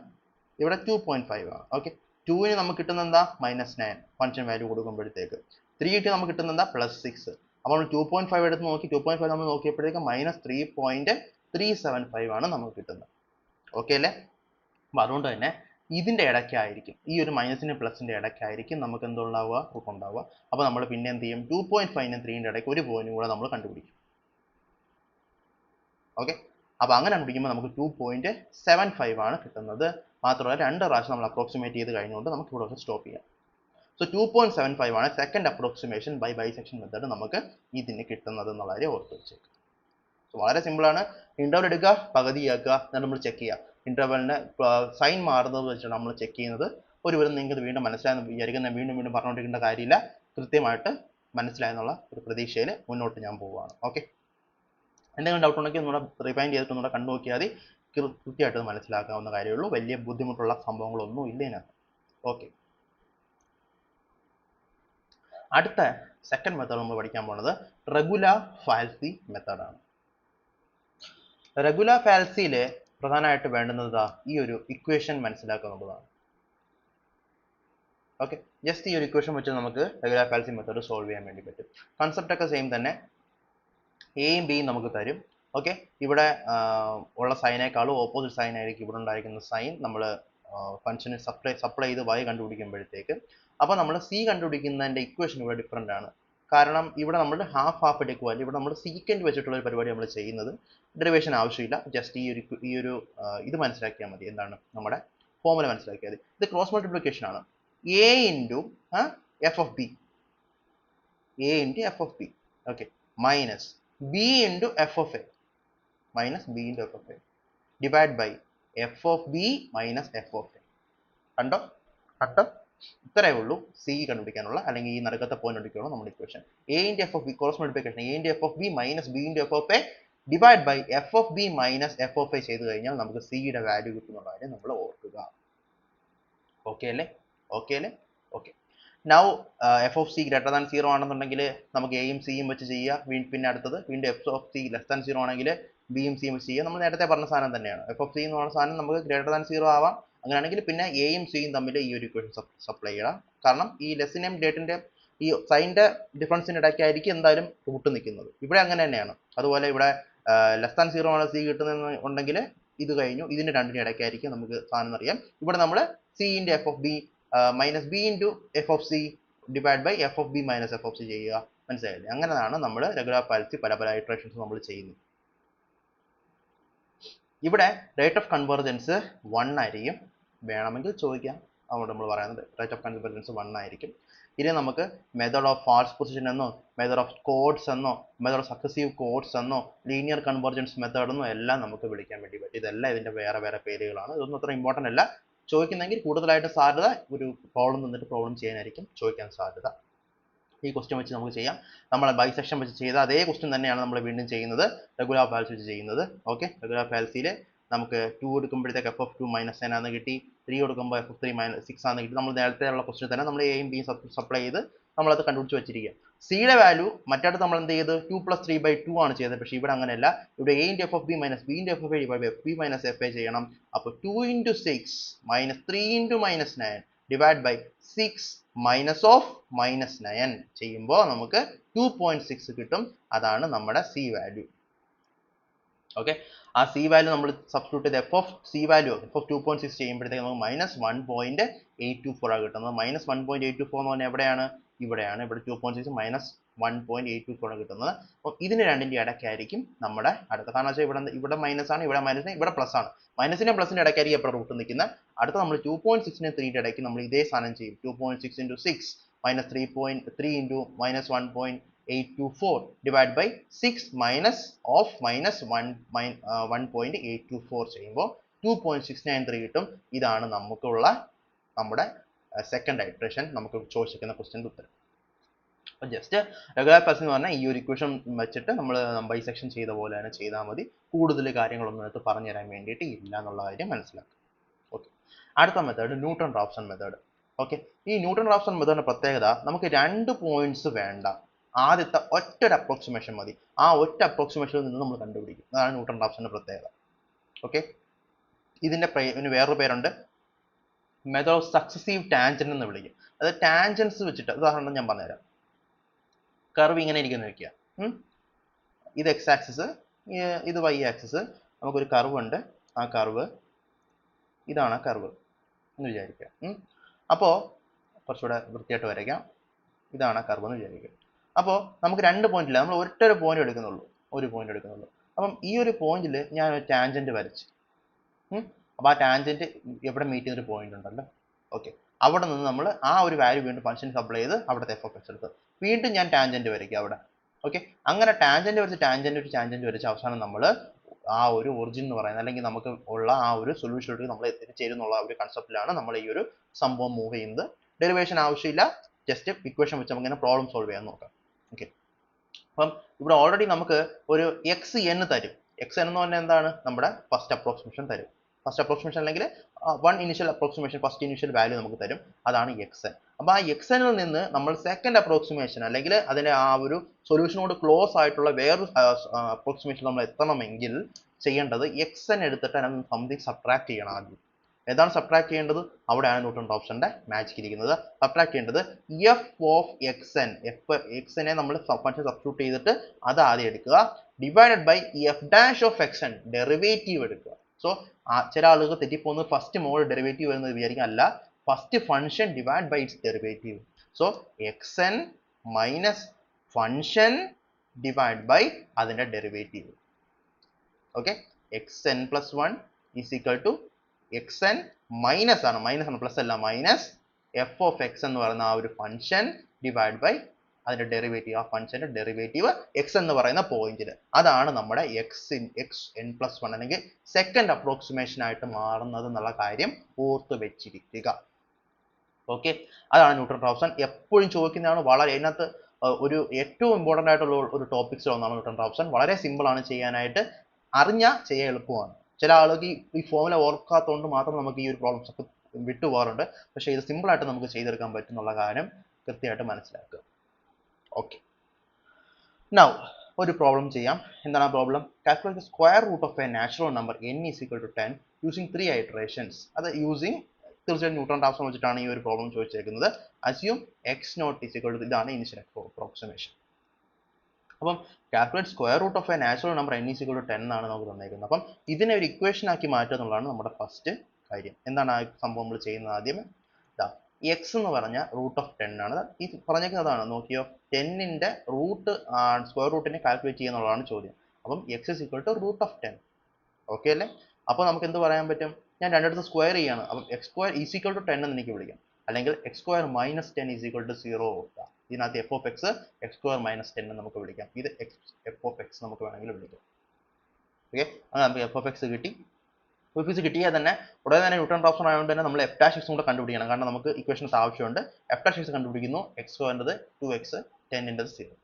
ഇവിടെ 2.5 ആണ്. ഓക്കെ, 2ന് നമുക്ക് കിട്ടുന്ന എന്താ? -9 ഫംഗ്ഷൻ വാല്യൂ കൊടുക്കുമ്പോഴത്തേക്ക്. 3ക്ക് നമുക്ക് കിട്ടുന്ന എന്താ? +6. അപ്പോൾ നമ്മൾ 2.5 എടുത്ത് നോക്കി. 2.5 നമ്മൾ നോക്കിയപ്പോഴത്തേക്ക് -3.375 ആണ് നമുക്ക് കിട്ടുന്നത്. ഓക്കെ അല്ലേ? അപ്പോൾ അതുകൊണ്ട് തന്നെ ഇതിൻ്റെ ഇടയ്ക്കായിരിക്കും, ഈ ഒരു മൈനസിൻ്റെ പ്ലസിൻ്റെ ഇടയ്ക്കായിരിക്കും നമുക്ക് എന്തുണ്ടാവുക? റൂട്ട് ഉണ്ടാവുക. അപ്പോൾ നമ്മൾ പിന്നെ എന്ത് ചെയ്യും? 2.5നും 3ൻ്റെ ഇടയ്ക്ക് ഒരു പോയിന്റും കൂടെ നമ്മൾ കണ്ടുപിടിക്കും. ഓക്കെ, അപ്പോൾ അങ്ങനെ കണ്ടുപിടിക്കുമ്പോൾ നമുക്ക് 2.75 ആണ് കിട്ടുന്നത്. മാത്രമല്ല 2 പ്രാവശ്യം നമ്മൾ അപ്രോക്സിമേറ്റ് ചെയ്ത് കഴിഞ്ഞുകൊണ്ട് നമുക്ക് ഇവിടെ വെച്ച് സ്റ്റോപ്പ് ചെയ്യാം. സോ 2.75 ആണ് second approximation by bisection method നമുക്ക് ഇതിന് കിട്ടുന്നത് എന്നുള്ള കാര്യം ഓർത്ത് വെച്ചേക്കും. സോ വളരെ സിമ്പിളാണ്. ഇൻ്റർവൽ എടുക്കുക, പകുതിയാക്കുക, എന്നിട്ട് നമ്മൾ ചെക്ക് ചെയ്യുക. ഇൻ്റർവെലിന് സൈൻ മാറുന്നത് വെച്ചാണ് നമ്മൾ ചെക്ക് ചെയ്യുന്നത്. ഒരുവിധം നിങ്ങൾക്ക് വീണ്ടും മനസ്സിലായെന്ന് വിചാരിക്കുന്ന, വീണ്ടും പറഞ്ഞുകൊണ്ടിരിക്കേണ്ട കാര്യമില്ല. കൃത്യമായിട്ട് മനസ്സിലായെന്നുള്ള ഒരു പ്രതീക്ഷയിൽ മുന്നോട്ട് ഞാൻ പോവുകയാണ്. ഓക്കെ, എന്തെങ്കിലും ഡൗട്ട് ഉണ്ടെങ്കിൽ ഒന്നുകൂടെ റിഫൈൻ ചെയ്തിട്ട് ഒന്നുകൂടെ കണ്ടു നോക്കിയാൽ മതി. കൃത്യമായിട്ട് മനസ്സിലാക്കാവുന്ന കാര്യമുള്ളൂ. വലിയ ബുദ്ധിമുട്ടുള്ള സംഭവങ്ങളൊന്നും ഇല്ല ഇതിനകത്ത്. ഓക്കെ, അടുത്ത സെക്കൻഡ് മെത്തേഡ് നമ്മൾ പഠിക്കാൻ പോകുന്നത് റെഗുലാർ ഫാൽസി മെത്തേഡാണ്. റെഗുലാർ ഫാൽസിയിൽ പ്രധാനമായിട്ട് വേണ്ടുന്നത് ഈ ഒരു ഇക്വേഷൻ മനസ്സിലാക്കുന്നതാണ്. ഓക്കെ, ജസ്റ്റ് ഈ ഒരു ഇക്വേഷൻ വെച്ച് നമുക്ക് റെഗുലാർ ഫാൽസി മെത്തേഡ് സോൾവ് ചെയ്യാൻ വേണ്ടി പറ്റും. കൺസെപ്റ്റ് ഒക്കെ സെയിം തന്നെ. എയും ബിയും നമുക്ക് തരും. ഓക്കെ, ഇവിടെ ഉള്ള സൈനേക്കാളും ഓപ്പോസിറ്റ് സൈൻ ആയിരിക്കും ഇവിടെ ഉണ്ടായിരിക്കുന്ന സൈൻ. നമ്മൾ ഫംഗ്ഷന് സപ്ലൈ ചെയ്ത് y കണ്ടുപിടിക്കുമ്പോഴത്തേക്ക്, അപ്പോൾ നമ്മൾ സി കണ്ടുപിടിക്കുന്നതിൻ്റെ ഇക്വേഷൻ ഇവിടെ ഡിഫറെൻ്റ് ആണ്. കാരണം ഇവിടെ നമ്മൾ ഹാഫ് എടുക്കുക. ഇവിടെ നമ്മൾ സീക്കൻഡ് വെച്ചിട്ടുള്ള ഒരു പരിപാടി നമ്മൾ ചെയ്യുന്നത്. ഡെറിവേഷൻ ആവശ്യമില്ല. ജസ്റ്റ് ഈ ഒരു ഇത് മനസ്സിലാക്കിയാൽ മതി. എന്താണ് നമ്മുടെ ഫോർമുല മനസ്സിലാക്കിയാൽ മതി. ഇത് ക്രോസ് മൾട്ടിപ്ലിക്കേഷൻ ആണ്. a into F of B, okay, minus b into F of A, divide by F of B minus F of A. കണ്ടോ? ഇത്രയേ ഉള്ളൂ സി കണ്ടുപിടിക്കാനുള്ള, അല്ലെങ്കിൽ ഈ നടുക്കത്തെ പോയിന്റ് കണ്ടുപിടിക്കാനുള്ള നമ്മുടെ equation. A into F of B, cross multiplication, A into F of B minus B into F of A divide by F of B minus F of A ചെയ്ത് കഴിഞ്ഞാൽ നമുക്ക് സിയുടെ വാല്യൂ കിട്ടുന്ന കാര്യം നമ്മൾ ഓർക്കുക. ഓക്കെ അല്ലേ? Okay. Now F of C greater than 0 ആണെന്നുണ്ടെങ്കിൽ നമുക്ക് എയും സിയും വെച്ച് ചെയ്യുക. പിന്നെ അടുത്തത് വീണ്ടും F of C less than 0 ആണെങ്കിൽ ബിയും സിയും വെച്ച് ചെയ്യുക. നമ്മൾ നേരത്തെ പറഞ്ഞ സാധനം തന്നെയാണ്. എഫ് ഓഫ് സി എന്ന് പറഞ്ഞ സാധനം നമുക്ക് ഗ്രേറ്റർ ദാൻ 0 ആവാം. അങ്ങനെയാണെങ്കിൽ പിന്നെ എയും സിയും തമ്മിൽ ഈ ഒരു ഇക്വേഷൻ സപ്ലൈ ചെയ്യണം. കാരണം ഈ ലെസ്സിൻ്റെയും ഡേറ്റിൻ്റെയും ഈ സൈൻ്റെ ഡിഫറൻസിൻ്റെ ഇടയ്ക്കായിരിക്കും എന്തായാലും റൂട്ട് നിൽക്കുന്നത്. ഇവിടെ അങ്ങനെ തന്നെയാണ്. അതുപോലെ ഇവിടെ ലെസ് ദാൻ 0 ആണ് സി കിട്ടുന്നുണ്ടെങ്കിൽ ഇത് കഴിഞ്ഞു. ഇതിൻ്റെ രണ്ടിൻ്റെ ഇടയ്ക്കായിരിക്കും നമുക്ക് സാധനം അറിയാം. ഇവിടെ നമ്മൾ C into F of B minus B into F of C divide by F of B minus F of C ചെയ്യുക. മനസ്സിലായില്ലേ? അങ്ങനെയാണ് നമ്മൾ റെഗുലാർ ഫാൽസി പല ഇറ്ററേഷൻസ് നമ്മൾ ചെയ്യുന്നത്. ഇവിടെ റേറ്റ് ഓഫ് കൺവേർജൻസ് 1 ആയിരിക്കും. വേണമെങ്കിൽ ചോദിക്കാം. അതുകൊണ്ട് നമ്മൾ പറയുന്നത് റേറ്റ് ഓഫ് കൺവേർജൻസ് 1 ആയിരിക്കും. ഇനി നമുക്ക് മെത്തേഡ് ഓഫ് ഫാൾസ് പൊസിഷൻ എന്നോ, മെത്തേഡ് ഓഫ് കോഡ്സ് എന്നോ, മെത്തേഡ് ഓഫ് സക്സസീവ് കോഡ്സ് എന്നോ, ലീനിയർ കൺവേർജൻസ് മെത്തേഡ് എന്നോ എല്ലാം നമുക്ക് വിളിക്കാൻ വേണ്ടി പറ്റും. ഇതെല്ലാം ഇതിൻ്റെ വേറെ പേരുകളാണ്. ഇതൊന്നും അത്ര ഇമ്പോർട്ടൻ്റ് അല്ല. ചോദിക്കുന്നെങ്കിൽ കൂടുതലായിട്ട് സാധ്യത ഒരു പ്രോബ്ലം തന്നിട്ട് പ്രോബ്ലം ചെയ്യാനായിരിക്കും ചോദിക്കാൻ സാധ്യത. ഈ ക്വസ്റ്റ്യൻ വെച്ച് നമുക്ക് ചെയ്യാം. നമ്മൾ ബൈസെക്ഷൻ വെച്ച് ചെയ്ത അതേ ക്വസ്റ്റ്യൻ തന്നെയാണ് നമ്മൾ വീണ്ടും ചെയ്യുന്നത്, റെഗുലാർ ഫാൽസി വെച്ച് ചെയ്യുന്നത്. ഓക്കെ, റെഗുലാർ ഫാൽസിയിൽ നമുക്ക് 2 എടുക്കുമ്പോഴത്തേക്ക് എഫ് ഓഫ് 2 മൈനസ് 10 ആണെന്ന് കിട്ടി. 3 കൊടുക്കുമ്പോൾ എഫ് ഓഫ് 3 മൈനസ് 6 ആണെന്ന് കിട്ടി. നമ്മൾ നേരത്തെ ഉള്ള ക്വസ്റ്റ്യൻ തന്നെ നമ്മൾ എയും ബിയും സപ്ലൈ ചെയ്ത് നമ്മളത് കണ്ടുപിടിച്ച് വെച്ചിരിക്കുക. സിയുടെ വാല്യൂ മറ്റടുത്ത് നമ്മൾ എന്ത് ചെയ്ത് 2+3/2 ആണ് ചെയ്തത്. പക്ഷേ ഇവിടെ അങ്ങനെയല്ല. ഇവിടെ a into f of b minus b into f of a divided by f b minus f a ചെയ്യണം. അപ്പോൾ 2 into 6 minus 3 into minus 9 divided by 6 minus of minus 9 ചെയ്യുമ്പോൾ നമുക്ക് 2.6 കിട്ടും. അതാണ് നമ്മുടെ സി വാല്യൂ. ഓക്കെ, ആ സി വാല്യൂ നമ്മൾ substitute ചെയ്ത് F of C value F of 2.6 ചെയ്യുമ്പോഴത്തേക്ക് നമുക്ക് -1.824 ആണ് കിട്ടുന്നത്. -1.824 എന്ന് പറഞ്ഞാൽ എവിടെയാണ്? ഇവിടെയാണ്. ഇവിടെ 2.6 -1.824 ആണ് കിട്ടുന്നത്. അപ്പോൾ ഇതിന് രണ്ടിൻ്റെ ഇടയ്ക്കായിരിക്കും നമ്മുടെ അടുത്ത, കാരണം വെച്ചാൽ ഇവിടെ മൈനസ് ആണ്, ഇവിടെ മൈനസ്, ഇവിടെ പ്ലസ് ആണ്. മൈനസിന്റെ പ്ലസിന്റെ ഇടയ്ക്കായിരിക്കും എപ്പോഴും റൂട്ട് നിൽക്കുന്നത്. അടുത്ത നമ്മൾ 2.6നും 3ന്റെ ഇടയ്ക്ക് നമ്മൾ ഇതേ സാധനം ചെയ്യും. 2.6 into 6 minus 3 into minus 1.824 divided by 6 minus of minus 1.824 ചെയ്യുമ്പോൾ 2.693 കിട്ടും. ഇതാണ് നമുക്കുള്ള നമ്മുടെ സെക്കൻഡ് ഇറ്ററേഷൻ നമുക്ക് ചോദിച്ചിരിക്കുന്ന ക്വസ്റ്റ്യൻ്റെ ഉത്തരം. അപ്പോൾ ജസ്റ്റ് റെഗുലർ പ്ലസ് എന്ന് പറഞ്ഞാൽ ഈ ഒരു ഇക്വേഷൻ വെച്ചിട്ട് നമ്മൾ ബൈസെക്ഷൻ ചെയ്ത പോലെ തന്നെ ചെയ്താൽ മതി. കൂടുതൽ കാര്യങ്ങളൊന്നും എടുത്ത് പറഞ്ഞു തരാൻ വേണ്ടിയിട്ട് ഇല്ല എന്നുള്ള കാര്യം മനസ്സിലാക്കുക. ഓക്കെ, അടുത്ത method newton Raphson method. Okay, ഈ ന്യൂട്ടൺ റാപ്സൺ മെത്തേഡിന്റെ പ്രത്യേകത, നമുക്ക് 2 പോയിന്റ്സ് വേണ്ട, ആദ്യത്തെ ഒറ്റ അപ്രോക്സിമേഷൻ മതി. ആ ഒറ്റ അപ്രോക്സിമേഷനിൽ നിന്ന് നമ്മൾ കണ്ടുപിടിക്കും. അതാണ് ന്യൂട്ടൺ റാപ്സന്റെ പ്രത്യേകത. ഓക്കെ, ഇതിന്റെ വേറൊരു പേരുണ്ട്, മെത്തേഡ് ഓഫ് സക്സസീവ് ടാൻജന്റ് എന്ന് വിളിക്കും. അത് ടാൻജൻസ് വെച്ചിട്ട് ഉദാഹരണം ഞാൻ പറഞ്ഞുതരാം. കർവ് ഇങ്ങനെ ഇരിക്കുന്ന വെക്കുക. ഇത് എക്സ് ആക്സിസ്, ഇത് വൈ ആക്സിസ്. നമുക്കൊരു കർവ് ഉണ്ട്. ആ കർവ് ഇതാണ് ആ കർവ് എന്ന് വിചാരിക്കുക. അപ്പോൾ കുറച്ചുകൂടെ വൃത്തിയായിട്ട് വരയ്ക്കാം. ഇതാണ് ആ കർവ് എന്ന് വിചാരിക്കുക. അപ്പോൾ നമുക്ക് 2 പോയിന്റ് ഇല്ല, നമ്മൾ ഒറ്റൊരു പോയിന്റ് എടുക്കുന്നുള്ളൂ. അപ്പം ഈ ഒരു പോയിന്റിൽ ഞാൻ ഒരു ടാൻജന്റ് വരച്ചു. അപ്പോൾ ആ ടാൻജന്റ് എവിടെ മീറ്റ് ചെയ്യുന്നൊരു പോയിന്റ് ഉണ്ടല്ലോ. ഓക്കെ, അവിടെ നിന്ന് നമ്മൾ ആ ഒരു വാല്യൂ വീണ്ടും ഫംഗ്ഷൻ സപ്ലൈ ചെയ്ത് അവിടുത്തെ എഫ് ഓഫ് എക്സ് എടുത്ത് വീണ്ടും ഞാൻ ടാൻജന്റ് വരയ്ക്കുക അവിടെ. ഓക്കെ, അങ്ങനെ ടാൻജന്റ് വരച്ച് അവസാനം നമ്മൾ ആ ഒരു ഒറിജിൻ എന്ന് പറയുന്നത്, അല്ലെങ്കിൽ നമുക്ക് ഉള്ള ആ ഒരു സൊല്യൂഷനിലേക്ക് നമ്മൾ എത്തിച്ചേരുന്നുള്ള ഒരു കൺസെപ്റ്റിലാണ് നമ്മൾ ഈ ഒരു സംഭവം മൂവ് ചെയ്യുന്നത്. ഡെറിവേഷൻ ആവശ്യമില്ല, ജസ്റ്റ് ഇക്വേഷൻ വെച്ച് നമുക്ക് ഇങ്ങനെ പ്രോബ്ലം സോൾവ് ചെയ്യാൻ നോക്കാം. ഓക്കെ, അപ്പം ഇവിടെ ഓൾറെഡി നമുക്ക് ഒരു എക്സ് എൻ തരും. എക്സ് എൻ എന്ന് പറഞ്ഞാൽ എന്താണ്? നമ്മുടെ ഫസ്റ്റ് അപ്രോക്സിമേഷൻ തരും. ഫസ്റ്റ് അപ്രോക്സിമേഷൻ അല്ലെങ്കിൽ initial approximation, first initial value നമുക്ക് തരും. അതാണ് എക്സ് എൻ. അപ്പോൾ ആ എക്സ് എന്നിൽ നിന്ന് നമ്മൾ സെക്കൻഡ് അപ്രോക്സിമേഷൻ അല്ലെങ്കിൽ അതിന്റെ ആ ഒരു സൊല്യൂഷനോട് ക്ലോസ് ആയിട്ടുള്ള വേറൊരു അപ്രോക്സിമേഷൻ നമ്മൾ എത്തണമെങ്കിൽ ചെയ്യേണ്ടത് എക്സ് എൻ എടുത്തിട്ട് അതിനകത്ത് സംതിങ് സബ്ട്രാക്ട് ചെയ്യണം ആദ്യം. ഏതാണ് സബ്ട്രാക്ട് ചെയ്യേണ്ടത്? അവിടെയാണ് ന്യൂട്ടൺ റാപ്സന്റെ മാജിക് ഇരിക്കുന്നത്. സബ്ട്രാക്ട് ചെയ്യേണ്ടത് f of X n. X എന്നെ നമ്മൾ ഫംഗ്ഷൻ സബ്സ്റ്റിറ്റ്യൂട്ട് ചെയ്തിട്ട് അത് ആദ്യം എടുക്കുക, divided by F dash of X n, derivative എടുക്കുക. സോ ചില ആളുകൾ തെറ്റിപ്പോകുന്നത് ഫസ്റ്റ് മോഡ് ഡെറിവേറ്റീവ് വരുന്നത് വിചാരിക്കും. അല്ല, first function divide by its derivative. So x N minus function divide by അതിന്റെ derivative. Okay, x N plus 1 is equal to X N minus ആണ്, plus അല്ല, മൈനസ് എഫ് ഓഫ് എക്സ് എന്ന് പറയുന്ന ആ ഒരു ഫംഗ്ഷൻ ഡിവൈഡ് ബൈ അതിന്റെ derivative, ആ ഫംഗ്ഷന്റെ ഡെറിവേറ്റീവ് എക്സ് എന്ന് പറയുന്ന പോയിന്റിൽ. അതാണ് നമ്മുടെ എക്സ് എൻ പ്ലസ് 1 അല്ലെങ്കിൽ സെക്കൻഡ് അപ്രോക്സിമേഷൻ ആയിട്ട് മാറുന്നത് എന്നുള്ള കാര്യം ഓർത്ത് വെച്ചിരിക്കുക. ഓക്കെ, അതാണ് ന്യൂട്ടൺ റാപ്സൺ. എപ്പോഴും ചോദിക്കുന്നതാണ്, വളരെ അതിനകത്ത് ഒരു ഏറ്റവും ഇമ്പോർട്ടൻ്റ് ആയിട്ടുള്ള ഒരു ടോപ്പിക്സ് ഒന്നാണ് ന്യൂട്ടൺ റാപ്സൺ. വളരെ സിമ്പിൾ ആണ് ചെയ്യാനായിട്ട്, അറിഞ്ഞാൽ ചെയ്യാൻ എളുപ്പമാണ്. ചില ആളുകൾക്ക് ഈ ഫോമുല ഓർക്കാത്തതുകൊണ്ട് മാത്രം നമുക്ക് ഈ ഒരു പ്രോബ്ലംസ് ഒക്കെ വിട്ടുപോകാറുണ്ട്. പക്ഷേ ഇത് സിമ്പിൾ ആയിട്ട് നമുക്ക് ചെയ്തെടുക്കാൻ പറ്റും എന്നുള്ള കാര്യം കൃത്യമായിട്ട് മനസ്സിലാക്കുക. ഓക്കെ, നൗ ഒരു പ്രോബ്ലം ചെയ്യാം. എന്താണ് ആ problem? Calculate the square root of a natural number n is equal to 10 using 3 iterations. അത് യൂസിങ് തീർച്ചയായും ന്യൂട്ടൺ റാപ്സൺ വെച്ചിട്ടാണ് ഈ ഒരു പ്രോബ്ലം ചോദിച്ചേക്കുന്നത്. Assume x naught is equal to, ഇതാണ് ഇനിഷ്യൽ അപ്രോക്സിമേഷൻ. അപ്പം calculate square root of a natural number n is equal to 10 എന്നാണ് നമുക്ക് തന്നേക്കുന്നത്. അപ്പം ഇതിനെ ഒരു ഇക്വേഷൻ ആക്കി മാറ്റുക എന്നുള്ളതാണ് നമ്മുടെ ഫസ്റ്റ് കാര്യം. എന്താണ് ആ സംഭവം നമ്മൾ ചെയ്യുന്നത്? ആദ്യം എക്സ് എന്ന് പറഞ്ഞ റൂട്ട് ഓഫ് 10 ആണ്. ഈ പറഞ്ഞേക്കുന്നതാണ്, നോക്കിയോ, 10ന്റെ റൂട്ട് സ്ക്വയർ റൂട്ടിനെ കാൽക്കുലേറ്റ് ചെയ്യുന്നുള്ളതാണ് ചോദ്യം. അപ്പം X is equal to root of 10. Okay അല്ലേ? അപ്പോൾ നമുക്ക് എന്ത് പറയാൻ പറ്റും? ഞാൻ രണ്ടിടത്ത് സ്ക്വയർ ചെയ്യാണ്. അപ്പം X square is equal to 10 എന്ന് എനിക്ക് വിളിക്കാം. അല്ലെങ്കിൽ X square minus 10 is equal to 0. ഇതിനകത്ത് F of X X square minus 10 എന്ന് നമുക്ക് വിളിക്കാം. ഇത് എഫ് ഓഫ് എക്സ് നമുക്ക് വേണമെങ്കിൽ വിളിക്കാം. ഓക്കെ, അങ്ങനെ നമുക്ക് എഫ് ഓഫ് എക്സ് കിട്ടി. എഫ് എക്സ് കിട്ടിയാൽ തന്നെ ഉടനെ തന്നെ ന്യൂട്ടൺ റാപ്സൺ ആയതുകൊണ്ട് തന്നെ നമ്മൾ എഫ് ഡാഷ് എക്സും കൂടെ കണ്ടുപിടിക്കണം. കാരണം നമുക്ക് ഇക്വേഷൻസ് ആവശ്യമുണ്ട്. എഫ് ഡാഷ് എക്സ് കണ്ടുപിടിക്കുന്നു. എക്സ് സ്ക്വയറിൻ്റെത് 2x, 10ൻ്റെത് 0.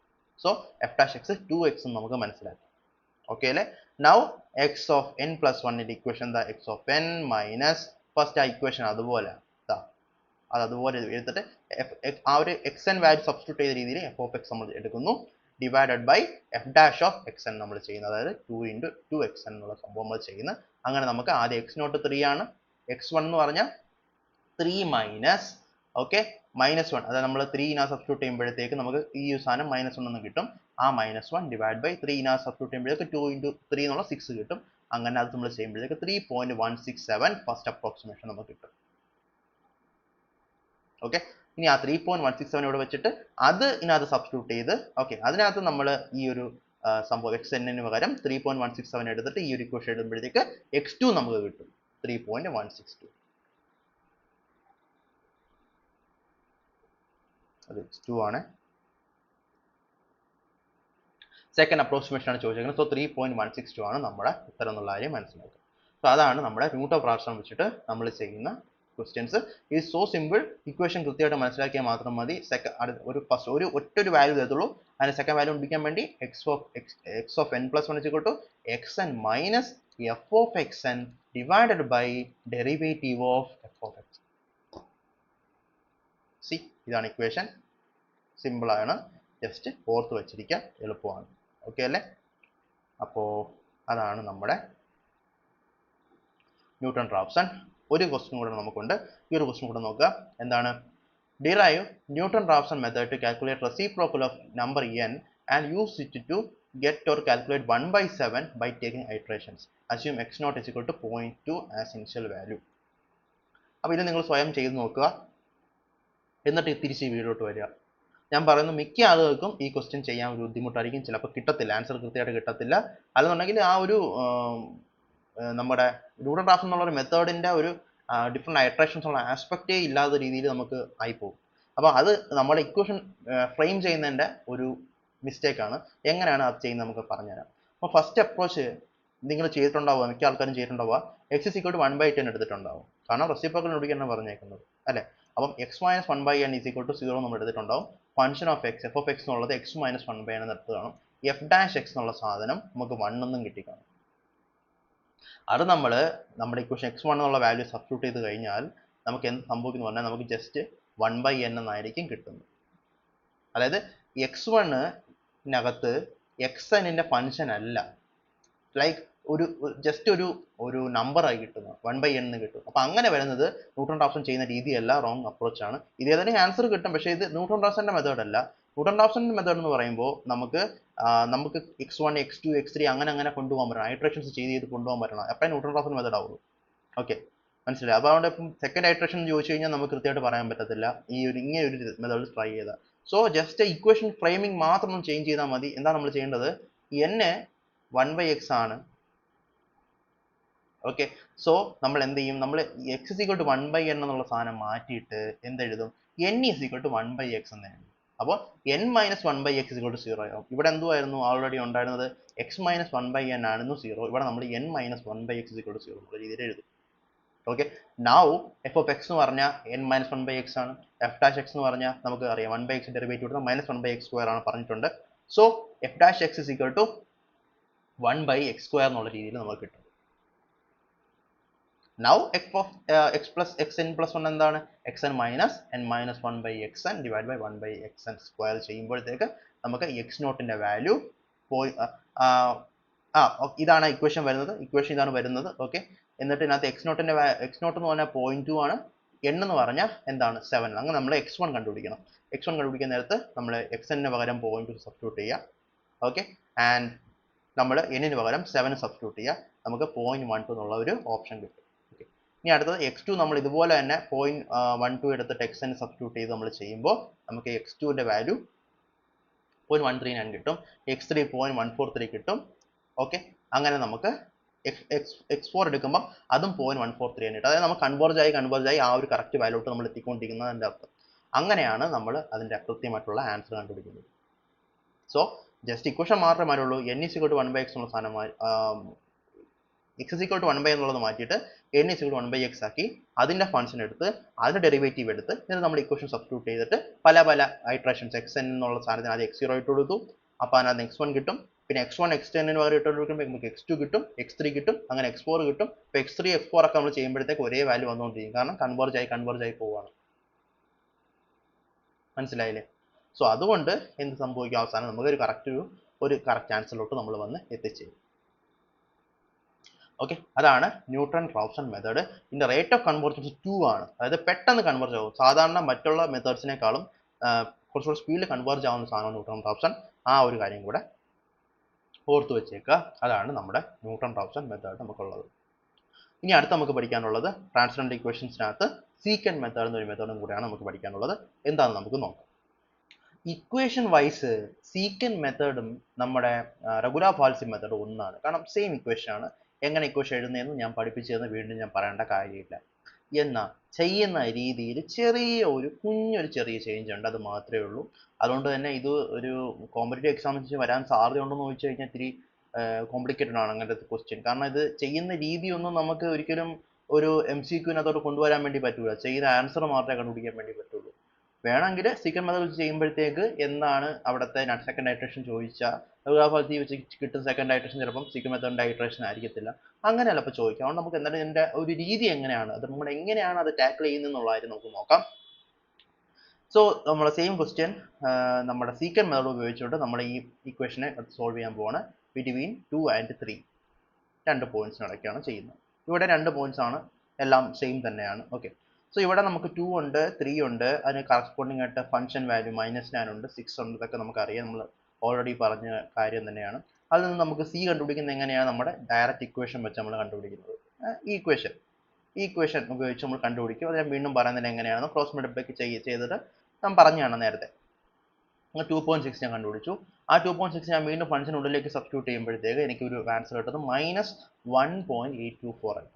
So f dash x 2x എന്ന് നമുക്ക് മനസ്സിലാക്കി. ഓക്കെ അല്ലേ? Now x of N plus 1ൻ്റെ equation x of n minus first ആ ഇക്വേഷൻ അതുപോലെ അത് അതുപോലെ എടുത്തിട്ട് ആ ഒരു എക്സ് എൻ വാല്യൂ സബ്സ്റ്റിറ്റ്യൂട്ട് ചെയ്ത രീതിയിൽ എഫ് ഓഫ് എക്സ് നമ്മൾ എടുക്കുന്നു, divided by F dash of X N നമ്മൾ ചെയ്യുന്നത്, അതായത് 2 × 2x എന്നുള്ള സംഭവം നമ്മൾ ചെയ്യുന്നത്. അങ്ങനെ നമുക്ക് ആദ്യം എക്സ് നോട്ട് 3 ആണ്, x1 എന്ന് പറഞ്ഞാൽ 3 മൈനസ് -1, അതായത് നമ്മൾ 3 സബ്സ്റ്റിറ്റ്യൂട്ട് ചെയ്യുമ്പോഴത്തേക്ക് നമുക്ക് ഈ സാധനം -1 എന്ന് കിട്ടും. ആ -1 ഡിവൈഡ് ബൈ 3 സബ്സ്റ്റിറ്റ്യൂട്ട് ചെയ്യുമ്പോഴേക്ക് 2 × 3 എന്നുള്ള 6 കിട്ടും. അങ്ങനെ അത് നമ്മൾ ചെയ്യുമ്പോഴേക്ക് 3.167 ഫസ്റ്റ് അപ്രോക്സിമേഷൻ നമുക്ക് കിട്ടും. ഓക്കെ, ഇനി ആ 3.167 ഇവിടെ വെച്ചിട്ട് അത് ഇതിനകത്ത് സബ്സ്റ്റിറ്റ്യൂട്ട് ചെയ്ത് അതിനകത്ത് നമ്മൾ ഈ ഒരു സംഭവം എക്സ് എന്നിന് പകരം 3.167 എടുത്തിട്ട് ഈ ഒരു ഇക്വേഷൻ ഇടുമ്പോഴത്തേക്ക് x2 നമുക്ക് കിട്ടും 3.162. അത് x2 ആണ്. സെക്കൻഡ് അപ്രോക്സിമേഷൻ ആണ് ചോദിച്ചിരിക്കുന്നത്. സോ 3.162 ആണ് നമ്മുടെ ഉത്തരം എന്നുള്ള കാര്യം മനസ്സിലാക്കുക. സോ അതാണ് നമ്മുടെ റൂട്ട് ഓഫ് റാഷണൽ വെച്ചിട്ട് നമ്മൾ ചെയ്യുന്ന questions. Is so simple. Equation കൃത്യമായിട്ട് മനസ്സിലാക്കിയാൽ മാത്രം മതി. ഒറ്റൊരു വാല്യൂ തരത്തുള്ളൂ. അതിന് സെക്കൻഡ് വാല്യൂ കണ്ടുപിടിക്കാൻ വേണ്ടി X of N plus 1 equal to X N minus F of X N divided by derivative of F of X. See, ഇതാണ് ഇക്വേഷൻ. സിമ്പിൾ ആണ്, ജസ്റ്റ് ഓർത്ത് വെച്ചിരിക്കാൻ എളുപ്പമാണ്. ഓക്കെ അല്ലേ? അപ്പോൾ അതാണ് നമ്മുടെ ന്യൂട്ടൺ റാപ്സൺ. ഒരു ക്വസ്റ്റ്യൻ കൂടെ നമുക്കുണ്ട്. ഈ ഒരു ക്വസ്റ്റ്യൻ കൂടെ നോക്കുക. എന്താണ്? Derive Newton Raphson method to calculate reciprocal of number n and use it to get or calculate 1/7 by taking iterations. Assume x0 is equal to 0.2 as initial value. അപ്പോൾ ഇത് നിങ്ങൾ സ്വയം ചെയ്ത് നോക്കുക, എന്നിട്ട് തിരിച്ച് ഈ വീഡിയോട്ട് വരിക. ഞാൻ പറയുന്നു, മിക്ക ആളുകൾക്കും ഈ ക്വസ്റ്റ്യൻ ചെയ്യാൻ ഒരു ബുദ്ധിമുട്ടായിരിക്കും, ചിലപ്പോൾ കിട്ടത്തില്ല, ആൻസർ കൃത്യമായിട്ട് കിട്ടത്തില്ല. അല്ലെന്നുണ്ടെങ്കിൽ ആ ഒരു നമ്മുടെ ന്യൂട്ടൺ റാപ്സൺ എന്നുള്ള ഒരു മെത്തേഡിൻ്റെ ഒരു ഡിഫറെൻറ്റ് ഐട്രേഷൻസ് ഉള്ള ആസ്പെക്റ്റേ ഇല്ലാത്ത രീതിയിൽ നമുക്ക് ആയിപ്പോകും. അപ്പോൾ അത് നമ്മുടെ ഇക്വേഷൻ ഫ്രെയിം ചെയ്യുന്നതിൻ്റെ ഒരു മിസ്റ്റേക്കാണ്. എങ്ങനെയാണ് അത് ചെയ്യുന്നത് നമുക്ക് പറഞ്ഞുതരാം. അപ്പോൾ ഫസ്റ്റ് അപ്രോച്ച് നിങ്ങൾ ചെയ്തിട്ടുണ്ടാവുക, മിക്ക ആൾക്കാരും ചെയ്തിട്ടുണ്ടാവുക, x is equal to 1/10 എടുത്തിട്ടുണ്ടാവും. കാരണം റെസിപ്രോക്കൽ കണ്ടുപിടിക്കാനാണ് പറഞ്ഞേക്കുന്നത് അല്ലേ. അപ്പം x minus 1/n is equal to 0 നമ്മൾ എടുത്തിട്ടുണ്ടാവും. Function of x, F of x എന്നുള്ളത് x minus 1/n എന്ന് എടുത്ത് കാണും. എഫ് ഡാഷ് എക്സ് എന്നുള്ള സാധനം നമുക്ക് 1 എന്നും കിട്ടിക്കാണും. അത് നമ്മൾ നമ്മുടെ ഇക്വേഷൻ x1 എന്നുള്ള വാല്യൂ സബ്സ്റ്റിറ്റ്യൂട്ട് ചെയ്ത് കഴിഞ്ഞാൽ നമുക്ക് എന്ത് സംഭവിക്കുന്നു പറഞ്ഞാൽ നമുക്ക് ജസ്റ്റ് 1/n എന്നായിരിക്കും കിട്ടുന്നത്. അതായത് x1-നകത്ത് xnന്റെ ഫംഗ്ഷൻ അല്ല, ലൈക്ക് ജസ്റ്റ് ഒരു നമ്പർ ആയി കിട്ടുന്നത് 1/n എന്ന് കിട്ടും. അപ്പോൾ അങ്ങനെ വരുന്നത് ന്യൂട്ടൺ റാപ്സൺ ചെയ്യുന്ന രീതിയല്ല, റോങ് അപ്രോച്ചാണ്. ഇത് ഏതായാലും ആൻസർ കിട്ടും, പക്ഷേ ഇത് ന്യൂട്ടൺ റാപ്സന്റെ മെത്തേഡ് അല്ല. ന്യൂട്ടൺ റാപ്സന്റെ മെത്തേഡ് എന്ന് പറയുമ്പോൾ നമുക്ക് x1, x2, x3 അങ്ങനെ കൊണ്ടുപോകാൻ പറ്റണം, ഐട്രേഷൻസ് ചെയ്ത് കൊണ്ടുപോകാൻ പറ്റണം. അപ്പോൾ ന്യൂട്ടൺ റാപ്സൺ മെത്തേഡ് ആവുള്ളൂ. ഓക്കെ, മനസ്സിലായി? അപ്പോൾ അതുകൊണ്ട് ഇപ്പം സെക്കൻഡ് ഐട്രേഷൻ ചോദിച്ചു കഴിഞ്ഞാൽ നമുക്ക് കൃത്യമായിട്ട് പറയാൻ പറ്റത്തില്ല ഇങ്ങനെ ഒരു മെത്തേഡ് ട്രൈ ചെയ്താൽ. സോ ജസ്റ്റ് ഇക്വേഷൻ ഫ്രെയിമിംഗ് മാത്രം ചേഞ്ച് ചെയ്താൽ മതി. എന്താ നമ്മൾ ചെയ്യേണ്ടത്? n 1/x ആണ്. ഓക്കെ, സോ നമ്മൾ എന്ത് ചെയ്യും? നമ്മൾ x is equal to 1/n എന്നുള്ള സാധനം മാറ്റിയിട്ട് എന്തെഴുതും? n is equal to 1/x എന്ന് എഴുതും. അപ്പോൾ n minus 1/x is equal to 0 ആവും. ഇവിടെ എന്തുവായിരുന്നു ഓൾറെഡി ഉണ്ടായിരുന്നത്? x minus 1/n ആയിരുന്നു 0. ഇവിടെ നമ്മൾ n minus 1/x is equal to 0 എന്നുള്ള രീതിയിൽ എഴുതും. Okay, now F of X എന്ന് പറഞ്ഞാൽ n minus 1/x ആണ്. എഫ് ഡാഷ് എക്സ് എന്ന് പറഞ്ഞാൽ നമുക്ക് അറിയാം 1/x ഡെറിവേറ്റീവ് എടുത്താൽ -1/x² ആണ് പറഞ്ഞിട്ടുണ്ട്. So f dash X is equal to 1/x² എന്നുള്ള രീതിയിൽ നമുക്ക് കിട്ടും. Now x of x plus xn plus 1 എന്താണ്? xn minus n minus 1/xn divided by 1/xn square ചെയ്യുമ്പോഴത്തേക്ക് നമുക്ക് x0ന്റെ വാല്യൂ ഇതാണ് ഇക്വേഷൻ വരുന്നത്. ഇക്വേഷൻ ഇതാണ് വരുന്നത്. ഓക്കെ, എന്നിട്ട് ഇതിനകത്ത് x0 എന്ന് പറഞ്ഞാൽ 0.2 ആണ്, n എന്ന് പറഞ്ഞാൽ എന്താണ്? 7. അങ്ങനെ നമ്മൾ x1 കണ്ടുപിടിക്കണം. x1 കണ്ടുപിടിക്കുന്ന നേരത്ത് നമ്മൾ xn പകരം 0.2 സബ്സ്റ്റിറ്റ്യൂട്ട് ചെയ്യുക. ഓക്കെ, ആൻഡ് നമ്മൾ n പകരം 7 സബ്സ്റ്റിറ്റ്യൂട്ട് ചെയ്യുക. നമുക്ക് 0.12 എന്നുള്ള ഒരു ഓപ്ഷൻ കിട്ടും. ഇനി അടുത്തത് x2 നമ്മൾ ഇതുപോലെ തന്നെ 0.12 എടുത്തിട്ട് xn സബ്സ്റ്റിറ്റ്യൂട്ട് ചെയ്ത് നമ്മൾ ചെയ്യുമ്പോൾ നമുക്ക് x2ന്റെ വാല്യൂ 0.139 കിട്ടും, x3 0.143 കിട്ടും. ഓക്കെ, അങ്ങനെ നമുക്ക് x4 എടുക്കുമ്പോൾ അതും 0.143 കിട്ടും. അതായത് നമ്മൾ കൺവേർജ് ആയി ആ ഒരു കറക്റ്റ് വാല്യൂട്ട് നമ്മൾ എത്തിക്കൊണ്ടിരിക്കുന്നതിൻ്റെ അർത്ഥം. അങ്ങനെയാണ് നമ്മൾ അതിൻ്റെ കൃത്യമായിട്ടുള്ള ആൻസർ കണ്ടുപിടിക്കുന്നത്. സോ ജസ്റ്റ് ഇക്വേഷൻ മാത്രമേ മാറുള്ളൂ. n is equal to 1/x എന്നുള്ള സാധനം x is equal to 1/n എന്നുള്ളത് മാറ്റിയിട്ട് n is equal to 1/x ആക്കി അതിൻ്റെ ഫംഗ്ഷൻ എടുത്ത് അതിൻ്റെ ഡെറിവേറ്റീവ് എടുത്ത് എന്നിട്ട് നമ്മൾ ഇക്വേഷൻ സബ്സ്റ്റിറ്റ്യൂട്ട് ചെയ്തിട്ട് പല ഐട്രേഷൻസ് xn എന്നുള്ള സാധനത്തിന് ആദ്യം x0 ഇട്ട് കൊടുത്തു. അപ്പോൾ അതിനകത്ത് x1 കിട്ടും, പിന്നെ x1 x10 പകരം ഇട്ട് കൊടുക്കുമ്പോൾ നമുക്ക് x2 കിട്ടും, x3 കിട്ടും, അങ്ങനെ x4 കിട്ടും. ഇപ്പോൾ x3 x4 ഒക്കെ നമ്മൾ ചെയ്യുമ്പോഴത്തേക്ക് ഒരേ വാല്യൂ വന്നുകൊണ്ടിരിക്കും, കാരണം കൺവേർജ് ആയി പോവുകയാണ്. മനസ്സിലായില്ലേ? സോ അതുകൊണ്ട് എന്ത് സംഭവിക്കും, അവസാനം നമുക്ക് ഒരു കറക്റ്റ് ആൻസറിലോട്ട് നമ്മൾ വന്ന് എത്തിച്ചേരും. ഓക്കെ, അതാണ് ന്യൂട്ടൺ റാപ്സൺ മെത്തേഡ്. ഇതിന്റെ റേറ്റ് ഓഫ് കൺവേർജൻസ് 2 ആണ്. അതായത് പെട്ടെന്ന് കൺവേർജ് ആവും. സാധാരണ മറ്റുള്ള മെത്തേഡ്സിനേക്കാളും കുറച്ചുകൂടി സ്പീഡിൽ കൺവേർജ് ആവുന്ന സാധനമാണ് ന്യൂട്ടൺ റാപ്സൺ. ആ ഒരു കാര്യം കൂടെ ഓർത്ത് വെച്ചേക്കുക. അതാണ് നമ്മുടെ ന്യൂട്ടൺ റാപ്സൺ മെത്തേഡ് നമുക്കുള്ളത്. ഇനി അടുത്ത് നമുക്ക് പഠിക്കാനുള്ളത് ട്രാൻസ്ജെൻഡർ ഇക്വേഷൻസിനകത്ത് സീക്കൻഡ് മെത്തേഡ് എന്നൊരു മെത്തേഡും കൂടെയാണ് നമുക്ക് പഠിക്കാനുള്ളത്. എന്താണെന്ന് നമുക്ക് നോക്കാം. ഇക്വേഷൻ വൈസ് സീക്കൻഡ് മെത്തേഡും നമ്മുടെ റെഗുലാർ ഫാൾസി മെത്തേഡും ഒന്നാണ്. കാരണം സെയിം ഇക്വേഷൻ ആണ്. എങ്ങനെ ഇക്വേഷൻ എഴുതുന്നതെന്ന് ഞാൻ പഠിപ്പിച്ചു തരുന്ന വീണ്ടും ഞാൻ പറയേണ്ട കാര്യമില്ല. എന്നാൽ ചെയ്യുന്ന രീതിയിൽ കുഞ്ഞൊരു ചെറിയ ചേഞ്ച് ഉണ്ട്, അത് മാത്രമേ ഉള്ളൂ. അതുകൊണ്ട് തന്നെ ഇത് ഒരു കോമ്പറ്റേറ്റീവ് എക്സാമിന് വരാൻ സാധ്യതയുണ്ടെന്ന് ചോദിച്ചു കഴിഞ്ഞാൽ ഇത്തിരി കോംപ്ലിക്കേറ്റഡ് ആണ് അങ്ങനത്തെ ക്വസ്റ്റ്യൻ. കാരണം ഇത് ചെയ്യുന്ന രീതിയൊന്നും നമുക്ക് ഒരിക്കലും ഒരു MCQനകത്തോട്ട് കൊണ്ടുവരാൻ വേണ്ടി പറ്റൂല. ചെയ്യുന്ന ആൻസർ മാത്രമേ കണ്ടുപിടിക്കാൻ വേണ്ടി പറ്റുള്ളൂ. വേണമെങ്കിൽ സീക്കൻഡ് മെത്തേഡ് വെച്ച് ചെയ്യുമ്പോഴത്തേക്ക് എന്താണ് അവിടുത്തെ സെക്കൻഡ് ഐട്രേഷൻ ചോദിച്ചാൽ റെഗുലാർ ഫാൾസി വെച്ച് കിട്ടുന്ന സെക്കൻഡ് ഐട്രേഷൻ ചിലപ്പം സീക്കൻഡ് മെത്തേഡിന്റെ ഐട്രേഷൻ ആയിരിക്കത്തില്ല. അങ്ങനെയല്ല ഇപ്പോൾ ചോദിക്കാം. അതുകൊണ്ട് നമുക്ക് എന്താണ് ഇതിന്റെ ഒരു രീതി എങ്ങനെയാണ്, അത് നമ്മൾ എങ്ങനെയാണ് അത് ടാക്കിൾ ചെയ്യുന്നത് എന്നുള്ളതായിട്ട് നമുക്ക് നോക്കാം. സോ നമ്മുടെ സെയിം ക്വസ്റ്റ്യൻ നമ്മുടെ സീക്കൻഡ് മെത്തേഡ് ഉപയോഗിച്ചുകൊണ്ട് നമ്മൾ ഈ ഇക്വേഷനെ സോൾവ് ചെയ്യാൻ പോവാണ്. ബിറ്റ്വീൻ 2 and 3 രണ്ട് പോയിന്റ്സിനിടയ്ക്കാണ് ചെയ്യുന്നത്. ഇവിടെ 2 പോയിന്റ്സ് ആണ്, എല്ലാം സെയിം തന്നെയാണ്. ഓക്കെ, സോ ഇവിടെ നമുക്ക് 2 ഉണ്ട്, 3 ഉണ്ട്, അതിന് കറസ്പോണ്ടിങ് ആയിട്ട് ഫംഗ്ഷൻ വാല്യൂ -9 ഉണ്ട്, 6 ഉണ്ട്. ഇതൊക്കെ നമുക്കറിയാം, നമ്മൾ ഓൾറെഡി പറഞ്ഞ കാര്യം തന്നെയാണ്. അതിൽ നിന്ന് നമുക്ക് C കണ്ടുപിടിക്കുന്നത് എങ്ങനെയാണ്, നമ്മുടെ ഡയറക്റ്റ് ഇക്വേഷൻ വെച്ച് നമ്മൾ കണ്ടുപിടിക്കുന്നത്. ഈ ഇക്വേഷൻ ഉപയോഗിച്ച് നമ്മൾ കണ്ടുപിടിക്കും. അത് ഞാൻ വീണ്ടും പറയുന്നത് എങ്ങനെയാണെന്ന് ക്രോസ് മൾട്ടിപ്ലൈ ചെയ്തിട്ട് ഞാൻ പറഞ്ഞതാണ് നേരത്തെ. 2.6 ഞാൻ കണ്ടുപിടിച്ചു. ആ 2.6 ഞാൻ വീണ്ടും ഫംഗ്ഷനുള്ളിലേക്ക് സബ്സ്റ്റിറ്റ്യൂട്ട് ചെയ്യുമ്പോഴത്തേക്ക് എനിക്ക് ഒരു ആൻസർ കിട്ടുന്നത് -1.824 ആയി.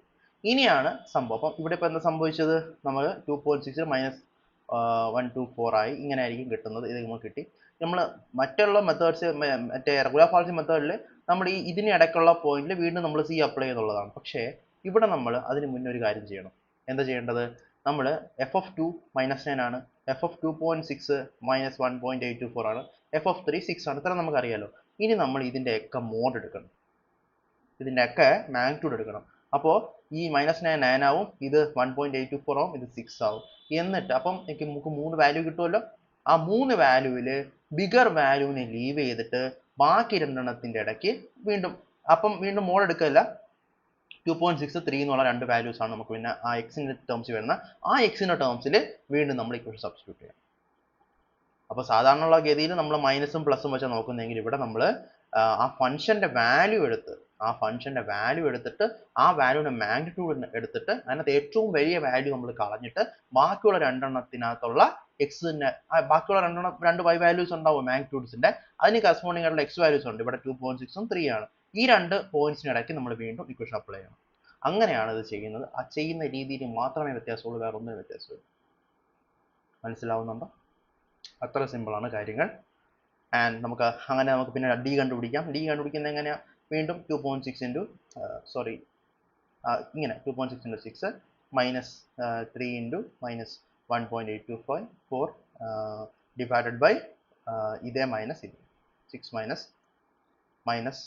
ഇനിയാണ് സംഭവം. അപ്പം ഇവിടെ ഇപ്പോൾ എന്താ സംഭവിച്ചത്, നമ്മൾ 2.6 -124 ആയി. ഇങ്ങനെ ആയിരിക്കും കിട്ടുന്നത്. ഇത് നമുക്ക് കിട്ടി. നമ്മൾ മറ്റുള്ള മെത്തേഡ്സ്, മറ്റേ റെഗുലാർ ഫാൾസി മെത്തേഡിൽ നമ്മൾ ഇതിനിടയ്ക്കുള്ള പോയിന്റിൽ വീണ്ടും നമ്മൾ C അപ്ലൈ ചെയ്യുന്നുള്ളതാണ്. പക്ഷേ ഇവിടെ നമ്മൾ അതിന് മുന്നേ ഒരു കാര്യം ചെയ്യണം. എന്താ ചെയ്യേണ്ടത്, നമ്മൾ f(2) -9 ആണ്, f(2.6) -1.824 ആണ്, f(3) 6 ആണ്. ഇത്ര നമുക്കറിയാലോ. ഇനി നമ്മൾ ഇതിൻ്റെയൊക്കെ മോഡ് എടുക്കണം, ഇതിൻ്റെയൊക്കെ മാഗ്നിറ്റ്യൂഡ് എടുക്കണം. അപ്പോൾ ഈ -9 9 ആവും, ഇത് 1.824 ആവും, ഇത് 6 ആവും. എന്നിട്ട് അപ്പം നമുക്ക് 3 വാല്യൂ കിട്ടുമല്ലോ. ആ 3 വാല്യൂവിൽ ബിഗർ വാല്യൂവിനെ ലീവ് ചെയ്തിട്ട് ബാക്കി രണ്ടെണ്ണത്തിൻ്റെ ഇടയ്ക്ക് വീണ്ടും മോഡ് എടുക്കില്ല. 2.6, 3 എന്നുള്ള രണ്ട് വാല്യൂസ് ആണ് നമുക്ക് പിന്നെ ആ എക്സിൻ്റെ ടേംസിൽ വരുന്ന. ആ എക്സിൻ്റെ ടേംസിൽ വീണ്ടും നമ്മൾ ഇക്വേഷൻ സബ്സ്റ്റിറ്റ്യൂട്ട് ചെയ്യാം. അപ്പോൾ സാധാരണയുള്ള ഗതിയിൽ നമ്മൾ മൈനസും പ്ലസും വെച്ചാൽ നോക്കുന്നതെങ്കിൽ ഇവിടെ നമ്മൾ ആ ഫംഗ്ഷൻ്റെ വാല്യൂ എടുത്തിട്ട് ആ വാല്യൂവിൻ്റെ മാഗ്നിറ്റ്യൂഡ് എടുത്തിട്ട് അതിനകത്ത് ഏറ്റവും വലിയ വാല്യൂ നമ്മൾ കളഞ്ഞിട്ട് ബാക്കിയുള്ള രണ്ടെണ്ണത്തിനകത്തുള്ള എക്സിൻ്റെ ബാക്കിയുള്ള രണ്ട് y വാല്യൂസ് ഉണ്ടാവും മാഗ്നിറ്റ്യൂഡ്സിൻ്റെ, അതിന് കറസ്പോണ്ടിങ് ആയിട്ടുള്ള x വാല്യൂസ് ഉണ്ട്. ഇവിടെ 2.6 ഉം 3 ആണ്. ഈ രണ്ട് പോയിന്റ്സിനിടയ്ക്ക് നമ്മൾ വീണ്ടും ഇക്വേഷൻ അപ്ലൈ ചെയ്യണം. അങ്ങനെയാണ് ഇത് ചെയ്യുന്നത്. ആ ചെയ്യുന്ന രീതിയിൽ മാത്രമേ വ്യത്യാസമുള്ളൂ, വേറെ ഒന്നും വ്യത്യാസമില്ല. മനസ്സിലാവുന്നുണ്ടോ? അത്ര സിമ്പിളാണ് കാര്യങ്ങൾ. ആൻഡ് നമുക്ക് പിന്നെ D കണ്ടുപിടിക്കാം. D കണ്ടുപിടിക്കുന്നത് എങ്ങനെയാണ്, വീണ്ടും 2.6 ഇൻറ്റു ഇങ്ങനെ 2.6 ഇൻറ്റു 6 -3 ഇൻറ്റു -1.824 ഡിവൈഡഡ് ബൈ ഇതേ മൈനസ് ഇത് 6 മൈനസ്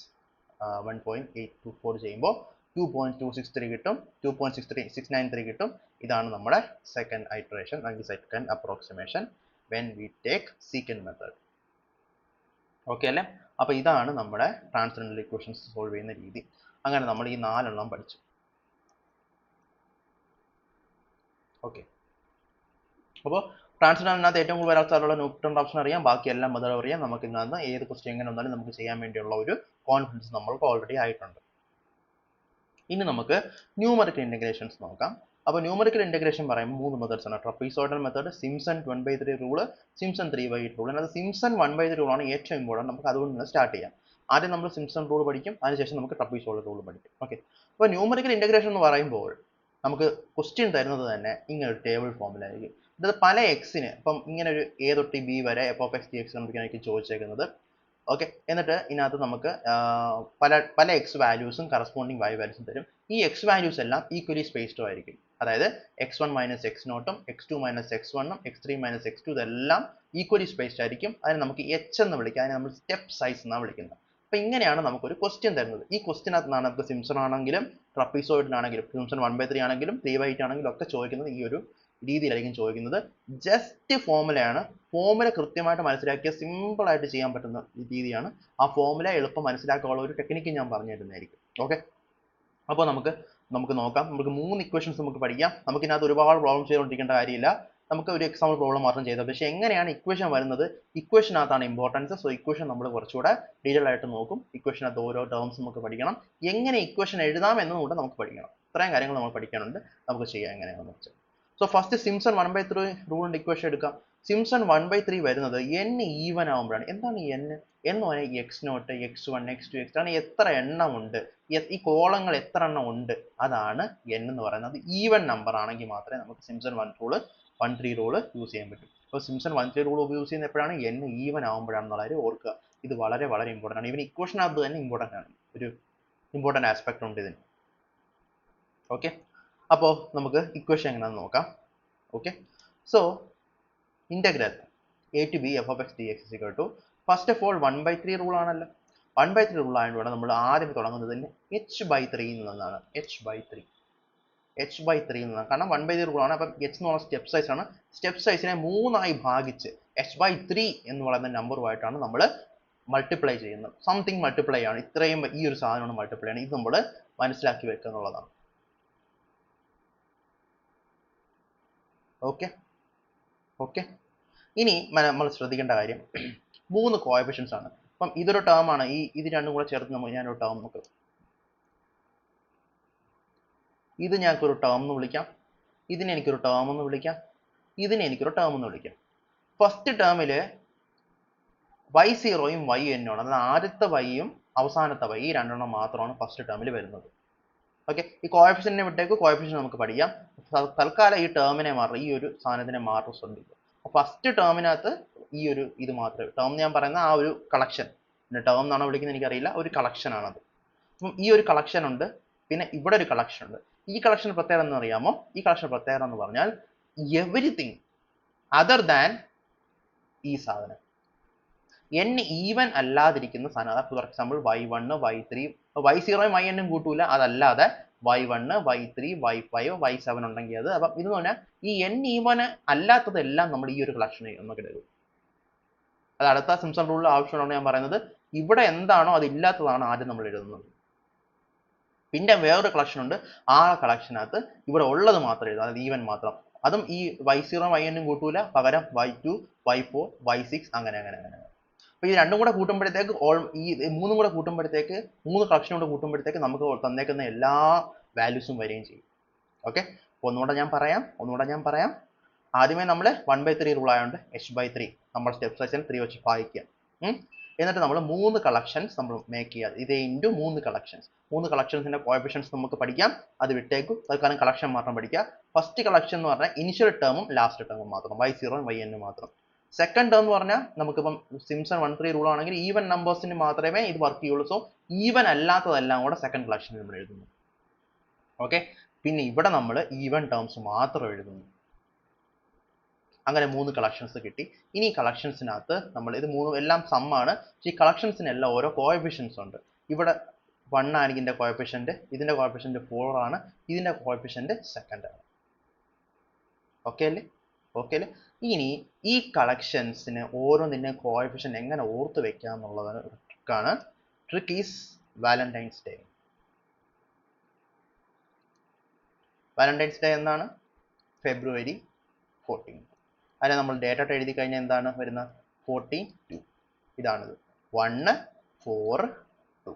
1.824 ചെയ്യുമ്പോൾ 2.263 കിട്ടും, 2.693 കിട്ടും. ഇതാണ് നമ്മുടെ സെക്കൻഡ് ഐറ്ററേഷൻ അല്ലെങ്കിൽ second approximation when we take secant method. Okay അല്ലേ? അപ്പോൾ ഇതാണ് നമ്മുടെ ട്രാൻസ്ജെൻഡർ ഇക്വേഷൻസ് സോൾവ് ചെയ്യുന്ന രീതി. അങ്ങനെ നമ്മൾ ഈ 4 എണ്ണം പഠിച്ചു. ഓക്കെ, അപ്പോൾ ട്രാൻസ്ജെൻഡറിനകത്ത് ഏറ്റവും കൂടുതൽ വരാൻ സാധ്യതയുള്ള ന്യൂട്ടൺ റാപ്സൺ അറിയാം, ബാക്കി എല്ലാം മെത്തേഡ് അറിയാം. നമുക്ക് ഇന്ന് ഏത് ക്വസ്റ്റ്യൻ എങ്ങനെ വന്നാലും നമുക്ക് ചെയ്യാൻ വേണ്ടിയുള്ള ഒരു കോൺഫിഡൻസ് നമ്മൾക്ക് ഓൾറെഡി ആയിട്ടുണ്ട്. ഇനി നമുക്ക് ന്യൂമറിക്കൽ ഇൻ്റഗ്രേഷൻസ് നോക്കാം. അപ്പോൾ ന്യൂമറിക്കൽ ഇൻ്റഗ്രേഷൻ പറയുമ്പോൾ 3 മെത്തേഡ്സ് ആണ്. Trapezoidal method, Simpson 1/3 rule, Simpson 3/8 rule. അത് സിംപ്സൺ 1/3 റൂളാണ് ഏറ്റവും ഇമ്പോർട്ടൻറ്റ്. നമുക്ക് അതുകൊണ്ട് തന്നെ സ്റ്റാർട്ട് ചെയ്യാം. ആദ്യം നമ്മൾ സിംപ്സൺ റൂൾ പഠിക്കും, അതിനുശേഷം നമുക്ക് ട്രപ്പീസോയിഡൽ റൂൾ പഠിക്കും. ഓക്കെ, അപ്പോൾ ന്യൂമറിക്കൽ ഇൻ്റഗ്രേഷൻ എന്ന് പറയുമ്പോൾ നമുക്ക് ക്വസ്റ്റ്യൻ തരുന്നത് തന്നെ ഇങ്ങനെ ഒരു ടേബിൾ ഫോമിലായിരിക്കും. ഇത് പല എക്സിന് ഇപ്പം ഇങ്ങനെ ഒരു A തൊട്ട് B വരെ f(x, dx) കണ്ടുപിടിക്കാനായിരിക്കും ചോദിച്ചേക്കുന്നത്. ഓക്കെ, എന്നിട്ട് ഇതിനകത്ത് നമുക്ക് പല എക്സ് വാല്യൂസും കറസ്പോണ്ടിങ് y വാല്യൂസും തരും. ഈ എക്സ് വാല്യൂസ് എല്ലാം ഈക്വലി സ്പേസ്ഡും ആയിരിക്കും. അതായത് x1 - x0 x2 - x1 x3 - x2 ഇതെല്ലാം ഈക്വലി സ്പേസ്ഡ് ആയിരിക്കും. അതിനെ നമുക്ക് h എന്ന് വിളിക്കാം. അതിനെ നമ്മൾ സ്റ്റെപ്പ് സൈസ് എന്നാണ് വിളിക്കുന്നത്. അപ്പോൾ ഇങ്ങനെയാണ് നമുക്കൊരു ക്വസ്റ്റ്യൻ തരുന്നത്. ഈ ക്വസ്റ്റ്യനകത്ത് നിന്നാണ് നമുക്ക് സിംപ്സൺ ആണെങ്കിലും ട്രപ്പീസോയിഡിനാണെങ്കിലും സിംപ്സൺ 1/3 ആണെങ്കിലും 3/8 ആണെങ്കിലും ഒക്കെ ചോദിക്കുന്നത് ഈ ഒരു രീതിയിലായിരിക്കും ചോദിക്കുന്നത്. ജസ്റ്റ് ഫോമുലയാണ്. ഫോമുല കൃത്യമായിട്ട് മനസ്സിലാക്കിയ സിമ്പിൾ ആയിട്ട് ചെയ്യാൻ പറ്റുന്ന രീതിയാണ്. ആ ഫോമുല എളുപ്പം മനസ്സിലാക്കാനുള്ള ഒരു ടെക്നിക്ക് ഞാൻ പറഞ്ഞു തരുന്നതായിരിക്കും. ഓക്കെ, അപ്പോൾ നമുക്ക് നോക്കാം. നമുക്ക് 3 ഇക്വേഷൻസ് നമുക്ക് പഠിക്കാം. നമുക്ക് ഇതിനകത്ത് ഒരുപാട് പ്രോബ്ലം ചെയ്തുകൊണ്ടിരിക്കേണ്ട കാര്യമില്ല. നമുക്ക് ഒരു എക്സാമ്പിൾ പ്രോബ്ലം മാത്രം ചെയ്താൽ. പക്ഷേ എങ്ങനെയാണ് ഇക്വേഷൻ വരുന്നത്, ഇക്വേഷനകത്താണ് ഇമ്പോർട്ടൻസ്. സോ ഇക്വേഷൻ നമ്മൾ കുറച്ചുകൂടെ ഡീറ്റെയിൽ ആയിട്ട് നോക്കും. ഇക്വേഷനകത്ത് ഓരോ ടേംസ് നമുക്ക് പഠിക്കണം. എങ്ങനെ ഇക്വേഷൻ എഴുതാം എന്നും കൂടെ നമുക്ക് പഠിക്കണം. ഇത്രയും കാര്യങ്ങൾ നമ്മൾ പഠിക്കാനുണ്ട്. നമുക്ക് ചെയ്യാം എങ്ങനെയാണെന്ന് വെച്ചാൽ. സോ ഫസ്റ്റ് സിംപ്സൺ 1/3 റൂളിന്റെ ഇക്വേഷൻ എടുക്കാം. സിംപ്സൺ 1/3 വരുന്നത് n ഈവൻ ആകുമ്പോഴാണ്. എന്താണ് n എന്ന് പറഞ്ഞാൽ x0, x1, x2, x അങ്ങനെ എത്ര എണ്ണം ഉണ്ട്, ഈ കോളങ്ങൾ എത്ര എണ്ണം ഉണ്ട്, അതാണ് n എന്ന് പറയുന്നത്. ഈവൻ നമ്പർ ആണെങ്കിൽ മാത്രമേ നമുക്ക് സിംപ്സൺ 1/3 റൂൾ യൂസ് ചെയ്യാൻ പറ്റും. അപ്പോൾ സിംപ്സൺ 1/3 റൂൾ യൂസ് ചെയ്യുന്ന എപ്പോഴാണ്, n ഈവൻ ആകുമ്പോഴാണെന്നുള്ള കാര്യം ഓർക്കുക. ഇത് വളരെ വളരെ ഇമ്പോർട്ടൻ്റ് ആണ്. ഈവൻ ഇക്വേഷനകത്ത് തന്നെ ഇമ്പോർട്ടൻ്റ് ആണ്. ഒരു ഇമ്പോർട്ടൻ്റ് ആസ്പെക്ട് ഉണ്ട് ഇതിന്. ഓക്കെ, അപ്പോൾ നമുക്ക് ഇക്വേഷൻ എങ്ങനെയാണെന്ന് നോക്കാം. Okay, so integral a to b f of x dx is equal to, first of all 1/3 rule ആണല്ലോ. 1/3 റൂൾ ആയതുകൊണ്ട് നമ്മൾ ആദ്യം തുടങ്ങുന്നത് h/3 നിന്നാണ്. h/3 നിന്നാണ്. കാരണം 1/3 റൂൾ ആണ്. അപ്പം h എന്ന് പറഞ്ഞ സ്റ്റെപ്പ് സൈസ് ആണ്. സ്റ്റെപ്പ് സൈസിനെ 3 ഭാഗിച്ച് h/3 എന്ന് പറയുന്ന നമ്പറുമായിട്ടാണ് നമ്മൾ മൾട്ടിപ്ലൈ ചെയ്യുന്നത്. സംതിങ് മൾട്ടിപ്ലൈ ആണ്. ഇത്രയും ഈ ഒരു സാധനമാണ് മൾട്ടിപ്ലൈ ആണ്. ഇത് നമ്മൾ മനസ്സിലാക്കി വെക്കുക എന്നുള്ളതാണ്. ഓക്കെ ഓക്കെ ഇനി നമ്മൾ ശ്രദ്ധിക്കേണ്ട കാര്യം 3 കോഎഫിഷ്യൻസ് ആണ്. അപ്പം ഇതൊരു ടേം ആണ്. ഇത് രണ്ടും കൂടെ ചേർത്ത് ഞാനൊരു ടേം നോക്കാം. ഇത് ഞങ്ങൾക്കൊരു ടേം എന്ന് വിളിക്കാം. ഇതിനെ എനിക്കൊരു ടേം എന്ന് വിളിക്കാം. ഇതിനെ എനിക്കൊരു ടേം എന്ന് വിളിക്കാം. ഫസ്റ്റ് ടേമിൽ y0യും yn ആണ്. അതായത് ആദ്യത്തെ വൈയും അവസാനത്തെ വൈ, ഈ രണ്ടെണ്ണം മാത്രമാണ് ഫസ്റ്റ് ടേമിൽ വരുന്നത്. ഓക്കെ, ഈ കോഎഫിഷ്യന്റിനെ വിട്ടേക്ക്, കോഎഫിഷ്യൻ നമുക്ക് പഠിക്കാം. തൽക്കാലം ഈ ടേമിനെ മാത്രം, ഈ ഒരു സാധനത്തിനെ മാത്രം ശ്രദ്ധിക്കുക. ഫസ്റ്റ് ടേമിനകത്ത് ഈ ഒരു ഇത് മാത്രമേ, ടേം ഞാൻ പറയുന്ന ആ ഒരു കളക്ഷൻ, പിന്നെ ടേം എന്നാണോ വിളിക്കുന്നത് എനിക്കറിയില്ല, ഒരു കളക്ഷൻ ആണത്. അപ്പം ഈ ഒരു കളക്ഷൻ ഉണ്ട്, പിന്നെ ഇവിടെ ഒരു കളക്ഷൻ ഉണ്ട്. ഈ കളക്ഷൻ പ്രത്യേകത എന്ന് അറിയാമോ? ഈ കളക്ഷൻ പ്രത്യേകത എന്ന് പറഞ്ഞാൽ എവരിതിങ് അതർ ദാൻ ഈ സാധനം n ഈവൻ അല്ലാതിരിക്കുന്ന സാധനം. അതായത് for example y1, y3, y0യും yn കൂട്ടൂല, അതല്ലാതെ y1, y3, y5, y7 ഉണ്ടെങ്കിൽ അത്. അപ്പം ഇതെന്ന് പറഞ്ഞാൽ ഈ n ഈവൻ അല്ലാത്തതെല്ലാം നമ്മൾ ഈ ഒരു കളക്ഷനിൽ നമുക്ക് എടുക്കും. അത് അടുത്ത സിംപ്സൺ റൂളിൽ ആവശ്യമുള്ളതാണ് ഞാൻ പറയുന്നത്. ഇവിടെ എന്താണോ അതില്ലാത്തതാണ് ആദ്യം നമ്മൾ എഴുതുന്നത്. പിന്നെ വേറൊരു കളക്ഷൻ ഉണ്ട്. ആ കളക്ഷനകത്ത് ഇവിടെ ഉള്ളത് മാത്രം എഴുതും, അതായത് ഈവൻ മാത്രം. അതും ഈ y0 yn കൂട്ടൂല, പകരം y2, y4, y6 അങ്ങനെ അങ്ങനെ അങ്ങനെ. അപ്പോൾ ഈ രണ്ടും കൂടെ കൂട്ടുമ്പോഴത്തേക്ക്, ഈ മൂന്നും കൂടെ കൂട്ടുമ്പോഴത്തേക്ക്, 3 കളക്ഷൻ കൂടെ കൂട്ടുമ്പോഴത്തേക്ക് നമുക്ക് തന്നേക്കുന്ന എല്ലാ വാല്യൂസും വരികയും ചെയ്യും. ഓക്കെ, ഒന്നുകൂടെ ഞാൻ പറയാം. ആദ്യമേ നമ്മൾ 1/3 റൂൾ ആയതുകൊണ്ട് h/3 നമ്മൾ സ്റ്റെപ്പ് സൈസിന് 3 വെച്ച് ഭാഗിക്കുക. എന്നിട്ട് നമ്മൾ 3 കളക്ഷൻസ് നമ്മൾ മേക്ക് ചെയ്യുക. ഇത് ഇൻറ്റു 3 കളക്ഷൻസ്. 3 കളക്ഷൻസിന്റെ കോഎഫിഷ്യൻസ് നമുക്ക് പഠിക്കാം. അത് വിട്ടേക്കും. തൽക്കാലം കളക്ഷൻ മാത്രം പഠിക്കുക. ഫസ്റ്റ് കളക്ഷൻ എന്ന് പറഞ്ഞാൽ ഇനിഷ്യൽ ടേമും ലാസ്റ്റ് ടേമും മാത്രം, y0 yn മാത്രം. സെക്കൻഡ് ടേം എന്ന് പറഞ്ഞാൽ നമുക്കിപ്പം സിംപ്സൺ 1/3 റൂൾ ആണെങ്കിൽ ഈവൻ നമ്പേഴ്സിന് മാത്രമേ ഇത് വർക്ക് ചെയ്യുള്ളൂ. സോ ഈവൻ അല്ലാത്തതെല്ലാം കൂടെ സെക്കൻഡ് കളക്ഷനിൽ നമ്മൾ എഴുതുന്നു. ഓക്കെ, പിന്നെ ഇവിടെ നമ്മൾ ഈവൻ ടേംസ് മാത്രം എഴുതുന്നു. അങ്ങനെ 3 കളക്ഷൻസ് കിട്ടി. ഇനി ഈ കളക്ഷൻസിനകത്ത് നമ്മൾ ഇത് 3 എല്ലാം സം ആണ്. ഈ കളക്ഷൻസിനെല്ലാം ഓരോ കോഎഫിഷ്യൻസ് ഉണ്ട്. ഇവിടെ 1 ആണ് ഇതിന്റെ കോഎഫിഷ്യന്റ്, ഇതിന്റെ കോഎഫിഷ്യന്റ് 4 ആണ്, ഇതിന്റെ കോഎഫിഷ്യന്റ് സെക്കൻഡ് ആണ്. ഓക്കെ അല്ലേ? ഇനി ഈ കളക്ഷൻസിന് ഓരോന്നിന്റെ കോഎഫിഷ്യന്റ് എങ്ങനെ ഓർത്ത് വെക്കുക എന്നുള്ളതാണ് ഒരു ട്രിക്കാണ്. Trick is Valentine's day. Valentine's day എന്താണ്? ഫെബ്രുവരി 14. അതിനെ നമ്മൾ ഡേറ്റ് ആയിട്ട് എഴുതി കഴിഞ്ഞാൽ എന്താണ് വരുന്നത്? 42. ഇതാണിത്, 1, 4, 2.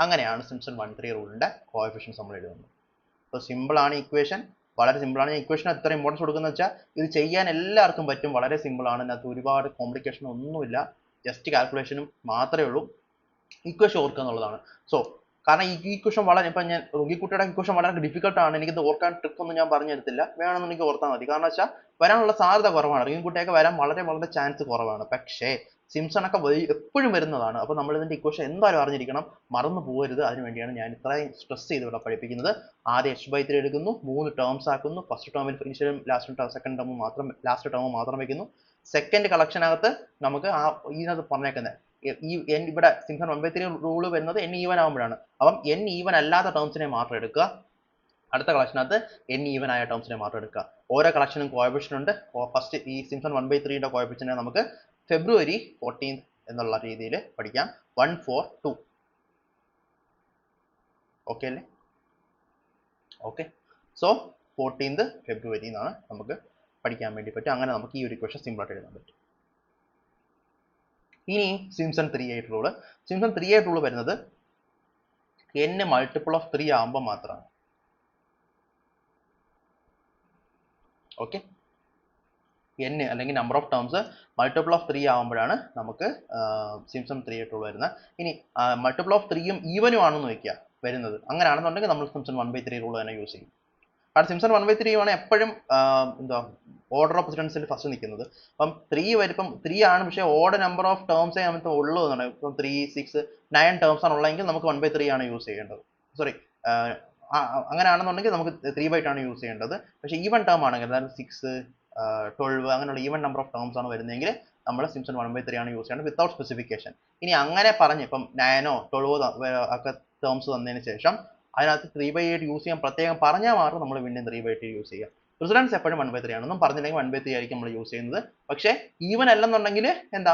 അങ്ങനെയാണ് സിംപ്സൺ 1/3 റൂളിന്റെ കോഎഫിഷ്യൻസ് നമ്മൾ എഴുതുന്നത്. അപ്പോൾ സിമ്പിളാണ് ഇക്വേഷൻ, വളരെ സിമ്പിളാണ്. ഇക്വേഷൻ എത്ര ഇമ്പോർട്ടൻസ് കൊടുക്കുന്നത് വെച്ചാൽ ഇത് ചെയ്യാൻ എല്ലാവർക്കും പറ്റും. വളരെ സിമ്പിളാണ്. ഇതിനകത്ത് ഒരുപാട് കോംപ്ലിക്കേഷൻ ഒന്നുമില്ല. ജസ്റ്റ് കാൽക്കുലേഷനും മാത്രമേ ഉള്ളൂ. ഇക്വേഷൻ ഓർക്കുക എന്നുള്ളതാണ്. സോ കാരണം ഈ ഇക്വേഷൻ വളരെ, ഇപ്പം ഞാൻ റുഗിക്കുട്ടിയുടെ ഇക്വേഷൻ വളരെ ഡിഫിക്കൽട്ട് ആണ്. എനിക്കിത് ഓർക്കാൻ ട്രിക്ക് ഒന്നും ഞാൻ പറഞ്ഞു തരത്തില്ല. വേണമെന്നുണ്ടെങ്കിൽ ഓർത്താൽ മതി. കാരണം വെച്ചാൽ വരാനുള്ള സാധ്യത കുറവാണ്. റുഗിക്കുട്ടിയൊക്കെ വരാൻ വളരെ വളരെ ചാൻസ് കുറവാണ്. പക്ഷേ സിംപ്സൺ ഒക്കെ എപ്പോഴും വരുന്നതാണ്. അപ്പോൾ നമ്മൾ ഇതിന്റെ ഇക്വേഷൻ എന്തായാലും അറിഞ്ഞിരിക്കണം, മറന്നു പോകരുത്. അതിനുവേണ്ടിയാണ് ഞാൻ ഇത്രയും സ്ട്രെസ് ചെയ്ത് ഇവിടെ പഠിപ്പിക്കുന്നത്. ആദ്യം h/3 എടുക്കുന്നു, 3 ടേംസ് ആക്കുന്നു. ഫസ്റ്റ് ടേമിൽ ഇനിഷ്യലും സെക്കൻഡ് ടേമും മാത്രം, ലാസ്റ്റ് ടേമും മാത്രം വെക്കുന്നു. സെക്കൻഡ് കളക്ഷനകത്ത് നമുക്ക് ഇതിനകത്ത് പറഞ്ഞേക്കുന്നത് ഈ ഇവിടെ സിംപ്സൺ 1/3 റൂള് വരുന്നത് n ഈവൻ ആകുമ്പോഴാണ്. അപ്പം n ഈവൻ അല്ലാത്ത ടേംസിനെ മാത്രം എടുക്കുക. അടുത്ത കളക്ഷനകത്ത് n ഈവൻ ആയ ടേംസിനെ മാത്രം എടുക്കുക. ഓരോ കളക്ഷനും കോഎഫിഷ്യന്റ് ഉണ്ട്. ഫസ്റ്റ് ഈ സിംപ്സൺ 1/3യുടെ കോഎഫിഷ്യന്റിനെ നമുക്ക് ഫെബ്രുവരി 14 എന്നുള്ള രീതിയിൽ പഠിക്കാം. 142. ഓക്കെ അല്ലേ? ഓക്കെ, സോ 14th ഫെബ്രുവരി എന്നാണ് നമുക്ക് പഠിക്കാൻ വേണ്ടി പറ്റും. അങ്ങനെ നമുക്ക് ഈ ഒരു ഇക്വേഷൻ സിമ്പിൾ ആയിട്ട് എഴുതാൻ പറ്റും. ഇനി സിംപ്സൺ 3/8 റൂള്. സിംപ്സൺ 3/8 റൂള് വരുന്നത് n മൾട്ടിപ്പിൾ ഓഫ് 3 ആകുമ്പോൾ മാത്രമാണ്. ഓക്കെ, n അല്ലെങ്കിൽ number of terms multiple of 3 ആകുമ്പോഴാണ് നമുക്ക് സിംപ്സൺ 3/8 റൂൾ വരുന്നത്. ഇനി മൾട്ടിപ്പിൾ ഓഫ് 3യും ഈവനും ആണെന്ന് വയ്ക്കുക വരുന്നത്. അങ്ങനെയാണെന്നുണ്ടെങ്കിൽ നമ്മൾ സിംപ്സൺ 1/3 റൂൾ തന്നെ യൂസ് ചെയ്യും. കാരണം സിംപ്സൺ 1/3 ആണ് എപ്പോഴും എന്താ ഓർഡർ ഓഫ് പ്രസിഡൻസിൽ ഫസ്റ്റ് നിൽക്കുന്നത്. അപ്പം 3 വരുമ്പം 3 ആണ്, പക്ഷേ ഓഡ് നമ്പർ ഓഫ് ടേംസേ നമുക്ക് ഉള്ളൂ എന്നാണ്. ഇപ്പം 3, 6, 9 ടേംസ് ആണ് ഉള്ളതെങ്കിൽ നമുക്ക് 1/3 ആണ് യൂസ് ചെയ്യേണ്ടത്. സോറി, അങ്ങനെയാണെന്നുണ്ടെങ്കിൽ നമുക്ക് 3/8 ആണ് യൂസ് ചെയ്യേണ്ടത്. പക്ഷേ ഈവൻ ടേം ആണെങ്കിൽ അതായത് 6, 12 അങ്ങനെയുള്ള ഈവൻ നമ്പർ ഓഫ് ടേംസ് ആണ് വരുന്നതെങ്കിൽ നമ്മൾ സിംപ്സൺ 1/3 ആണ് യൂസ് ചെയ്യേണ്ടത് വിത്തൗട്ട് സ്പെസിഫിക്കേഷൻ. ഇനി അങ്ങനെ പറഞ്ഞ് ഇപ്പം 9 12 ഒക്കെ ടേംസ് വന്നതിന് ശേഷം അതിനകത്ത് 3/8 യൂസ് ചെയ്യാൻ പ്രത്യേകം പറഞ്ഞാൽ മാത്രം നമ്മൾ വീണ്ടും 3/8 യൂസ് ചെയ്യുക. പ്രസിഡൻസ് എപ്പോഴും 1/3 ആണ്. ഒന്നും പറഞ്ഞില്ലെങ്കിൽ 1/3 ആയിരിക്കും നമ്മൾ യൂസ് ചെയ്യുന്നത്. പക്ഷേ ഈവൻ അല്ലെന്നുണ്ടെങ്കിൽ എന്താ,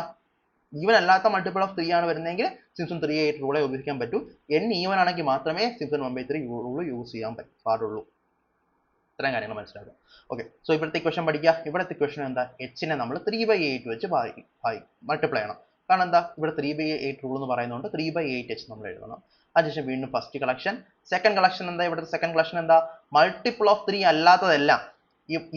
ഈവൻ അല്ലാത്ത മൾട്ടിപ്പിൾ ഓഫ് 3 ആണ് വരുന്നതെങ്കിൽ സിംപ്സൺ 3/8 റൂളെ ഉപയോഗിക്കാൻ പറ്റൂ. n ഈവൻ ആണെങ്കിൽ മാത്രമേ സിംപ്സൺ 1/3 റൂൾ യൂസ് ചെയ്യാൻ പാടുള്ളൂ. ഇത്രയും കാര്യങ്ങൾ മനസ്സിലാക്കുക. ഓക്കെ, സോ ഇവിടുത്തെ ഇക്വേഷൻ പഠിക്കുക. ഇവിടുത്തെ ഇക്വേഷൻ എന്താ, എച്ചിനെ നമ്മൾ 3/8 വെച്ച് മൾട്ടിപ്ലൈ ചെയ്യണം. കാരണം എന്താ, ഇവിടെ 3/8 റൂൾ എന്ന് പറയുന്നതുകൊണ്ട് 3/8 h നമ്മൾ എഴുതണം. അതിനുശേഷം വീണ്ടും ഫസ്റ്റ് കളക്ഷൻ. സെക്കൻഡ് കളക്ഷൻ എന്താ, ഇവിടുത്തെ സെക്കൻഡ് കളക്ഷൻ എന്താ, മൾട്ടിപ്പിൾ ഓഫ് 3 അല്ലാത്തതെല്ലാം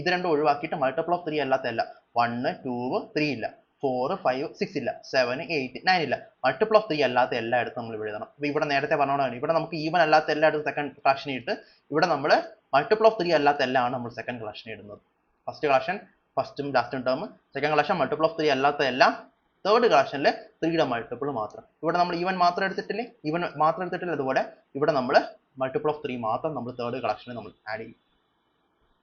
ഇത് രണ്ടും ഒഴിവാക്കിയിട്ട് മൾട്ടിപ്പിൾ ഓഫ് 3 അല്ലാത്തതെല്ലാം 1, 2, 3 ഇല്ല, 4, 5, 6 ഇല്ല, 7, 8, 9 ഇല്ല, മൾട്ടിപ്പിൾ ഓഫ് 3 അല്ലാത്ത എല്ലായിടത്തും നമ്മൾ എഴുതണം. അപ്പോൾ ഇവിടെ നേരത്തെ പറഞ്ഞോളാണ്, ഇവിടെ നമുക്ക് ഈവൻ അല്ലാത്ത എല്ലായിടത്തും സെക്കൻഡ് കളക്ഷൻ ഇട്ട് ഇവിടെ നമ്മൾ മൾട്ടിപ്പിൾ ഓഫ് 3 അല്ലാത്ത എല്ലാമാണ് നമ്മൾ സെക്കൻഡ് കളക്ഷൻ ഇടുന്നത്. ഫസ്റ്റ് കളക്ഷൻ ഫസ്റ്റും ലാസ്റ്റും term, second collection multiple of 3 അല്ലാത്ത എല്ലാം, തേർഡ് കളക്ഷനിൽ 3യുടെ മൾട്ടിപ്പിൾ മാത്രം. ഇവിടെ നമ്മൾ ഈവൻ മാത്രം എടുത്തിട്ടില്ലേ, അതുപോലെ ഇവിടെ നമ്മൾ മൾട്ടിപ്പിൾ ഓഫ് 3 മാത്രം നമ്മൾ തേർഡ് കളക്ഷനിൽ നമ്മൾ ആഡ് ചെയ്യും.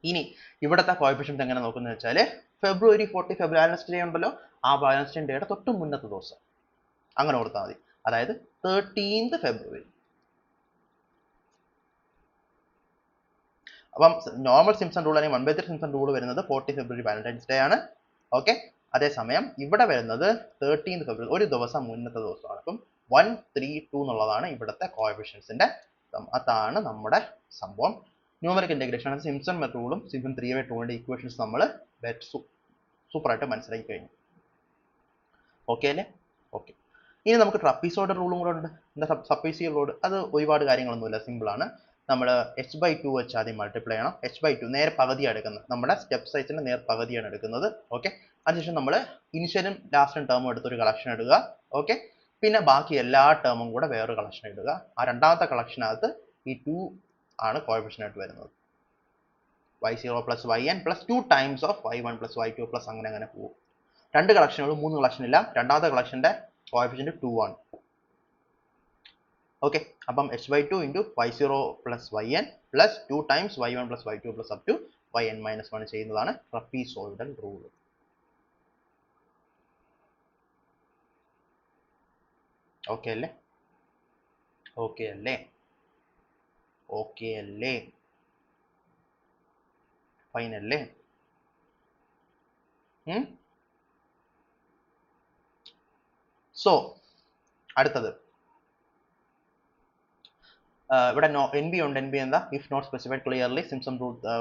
ഇനി ഇവിടുത്തെ കോഎഫിഷ്യന്റ് എങ്ങനെ നോക്കുന്നത് വെച്ചാൽ ഫെബ്രുവരി 40 വാലൻസ് ഡേ ഉണ്ടല്ലോ, ആ വാലൻസ് ഡേയുടെ തൊട്ട് മുന്നത്തെ ദിവസം അങ്ങനെ ഓർത്താൽ മതി. അതായത് 13th ഫെബ്രുവരി. അപ്പം നോർമൽ സിംപ്സൺ റൂൾ അല്ലെങ്കിൽ 1/3 സിംപ്സൺ റൂൾ വരുന്നത് 40 ഫെബ്രുവരി വാലന്റൈൻസ് ഡേ ആണ്. ഓക്കെ, അതേസമയം ഇവിടെ വരുന്നത് 13th ഫെബ്രുവരി, ഒരു ദിവസം മുന്നത്തെ ദിവസമാണ്. അപ്പം 132 എന്നുള്ളതാണ് ഇവിടുത്തെ കോഎഫിഷ്യൻസിന്റെ. അതാണ് നമ്മുടെ സംഭവം. ന്യൂമറിക് ഇന്റഗ്രേഷൻ ആണ് സിംപ്സൺ റൂളും സിംപ്സൺ 3/8 റൂളിന്റെ ഇക്വേഷൻസ് നമ്മൾ സൂപ്പറായിട്ട് മനസ്സിലാക്കി കഴിഞ്ഞു. ഓക്കെ അല്ലേ? ഓക്കെ, ഇനി നമുക്ക് ട്രപ്പീസോയിഡൽ റൂളും കൂടെ ഉണ്ട്. എന്താ ട്രപ്പീസിയൽ റൂൾ? അത് ഒരുപാട് കാര്യങ്ങളൊന്നുമില്ല, സിമ്പിൾ ആണ്. നമ്മൾ h/2 വെച്ച് ആദ്യം മൾട്ടിപ്ലൈ ചെയ്യണം. h/2 നേരെ പകുതിയാണ് എടുക്കുന്നത്, നമ്മുടെ സ്റ്റെപ്പ് സൈസിന്റെ നേർ പകുതിയാണ് എടുക്കുന്നത്. ഓക്കെ, അതിനുശേഷം നമ്മൾ ഇനിഷ്യലും ലാസ്റ്റും ടേമും എടുത്തൊരു കളക്ഷൻ ഇടുക. ഓക്കെ, പിന്നെ ബാക്കി എല്ലാ ടേമും കൂടെ വേറൊരു കളക്ഷൻ ഇടുക. ആ രണ്ടാമത്തെ കളക്ഷനകത്ത് ഈ 2 ആണ് കോഎഫിഷ്യന്റ് ആയിട്ട് വരുന്നത്. y0 plus yn plus 2 times of y1 plus y2 plus അങ്ങനെ പോകും. രണ്ട് കളക്ഷനുകളും 3 കളക്ഷൻ ഇല്ല. രണ്ടാമത്തെ കളക്ഷന്റെ കോഎഫിഷ്യന്റ് 2 ആണ്. ഓക്കെ, അപ്പം h/2 into y0 plus yn plus 2 times y1 plus y2 plus up to yn minus 1 ചെയ്യുന്നതാണ് ട്രപ്പീസോയിഡൽ റൂൾ. ഓക്കെ അല്ലേ? Okay അല്ലേ? ഓക്കെ അല്ലേ? ഫൈൻ അല്ലേ? സോ അടുത്തത് ഇവിടെ NB ഉണ്ട്. NB എന്താ, if not specified clearly Simpson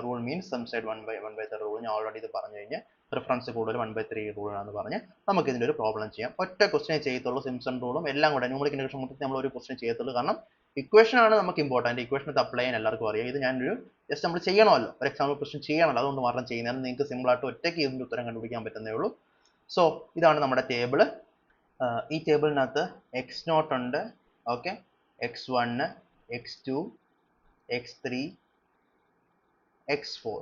rule means sum side 1/3 rule. ഞാൻ ഓൾറെഡി ഇത് പറഞ്ഞു കഴിഞ്ഞ് പ്രിഫറൻസ് കൂടുതൽ 1/3 റൂളാണെന്ന് പറഞ്ഞ് നമുക്ക് ഇതിൻ്റെ ഒരു പ്രോബ്ലം ചെയ്യാം. ഒറ്റ ക്വസ്റ്റ്യൻ ചെയ്യത്തുള്ളൂ, സിംപ്സൺ റൂളും എല്ലാം കൂടെ ന്യൂമറിക് ഇന്റഗ്രേഷൻ മൊത്തത്തിൽ നമ്മൾ ഒരു ക്വസ്റ്റ്യൻ ചെയ്യത്തുള്ളൂ. കാരണം ഇക്വേഷൻ ആണ് നമുക്ക് ഇമ്പോർട്ടൻറ്റ്. ഇക്വേഷൻ അപ്ലൈ ചെയ്യാൻ എല്ലാവർക്കും അറിയാം. ഇത് ഞാനൊരു ജസ്റ്റ് നമ്മൾ ചെയ്യണമല്ലോ, ഒരു എക്സാമ്പിൾ ക്വസ്റ്റ്യൻ ചെയ്യണമല്ലോ, അതുകൊണ്ട് മാത്രം ചെയ്യുന്നത്. നിങ്ങൾക്ക് സിമ്പിൾ ആയിട്ട് ഒറ്റയ്ക്ക് ഇതിൻ്റെ ഉത്തരം കണ്ടുപിടിക്കാൻ പറ്റുന്നേ ഉള്ളൂ. സോ ഇതാണ് നമ്മുടെ ടേബിൾ. ഈ ടേബിളിനകത്ത് x0 ഉണ്ട്. Okay, x1, x2, x3, x4.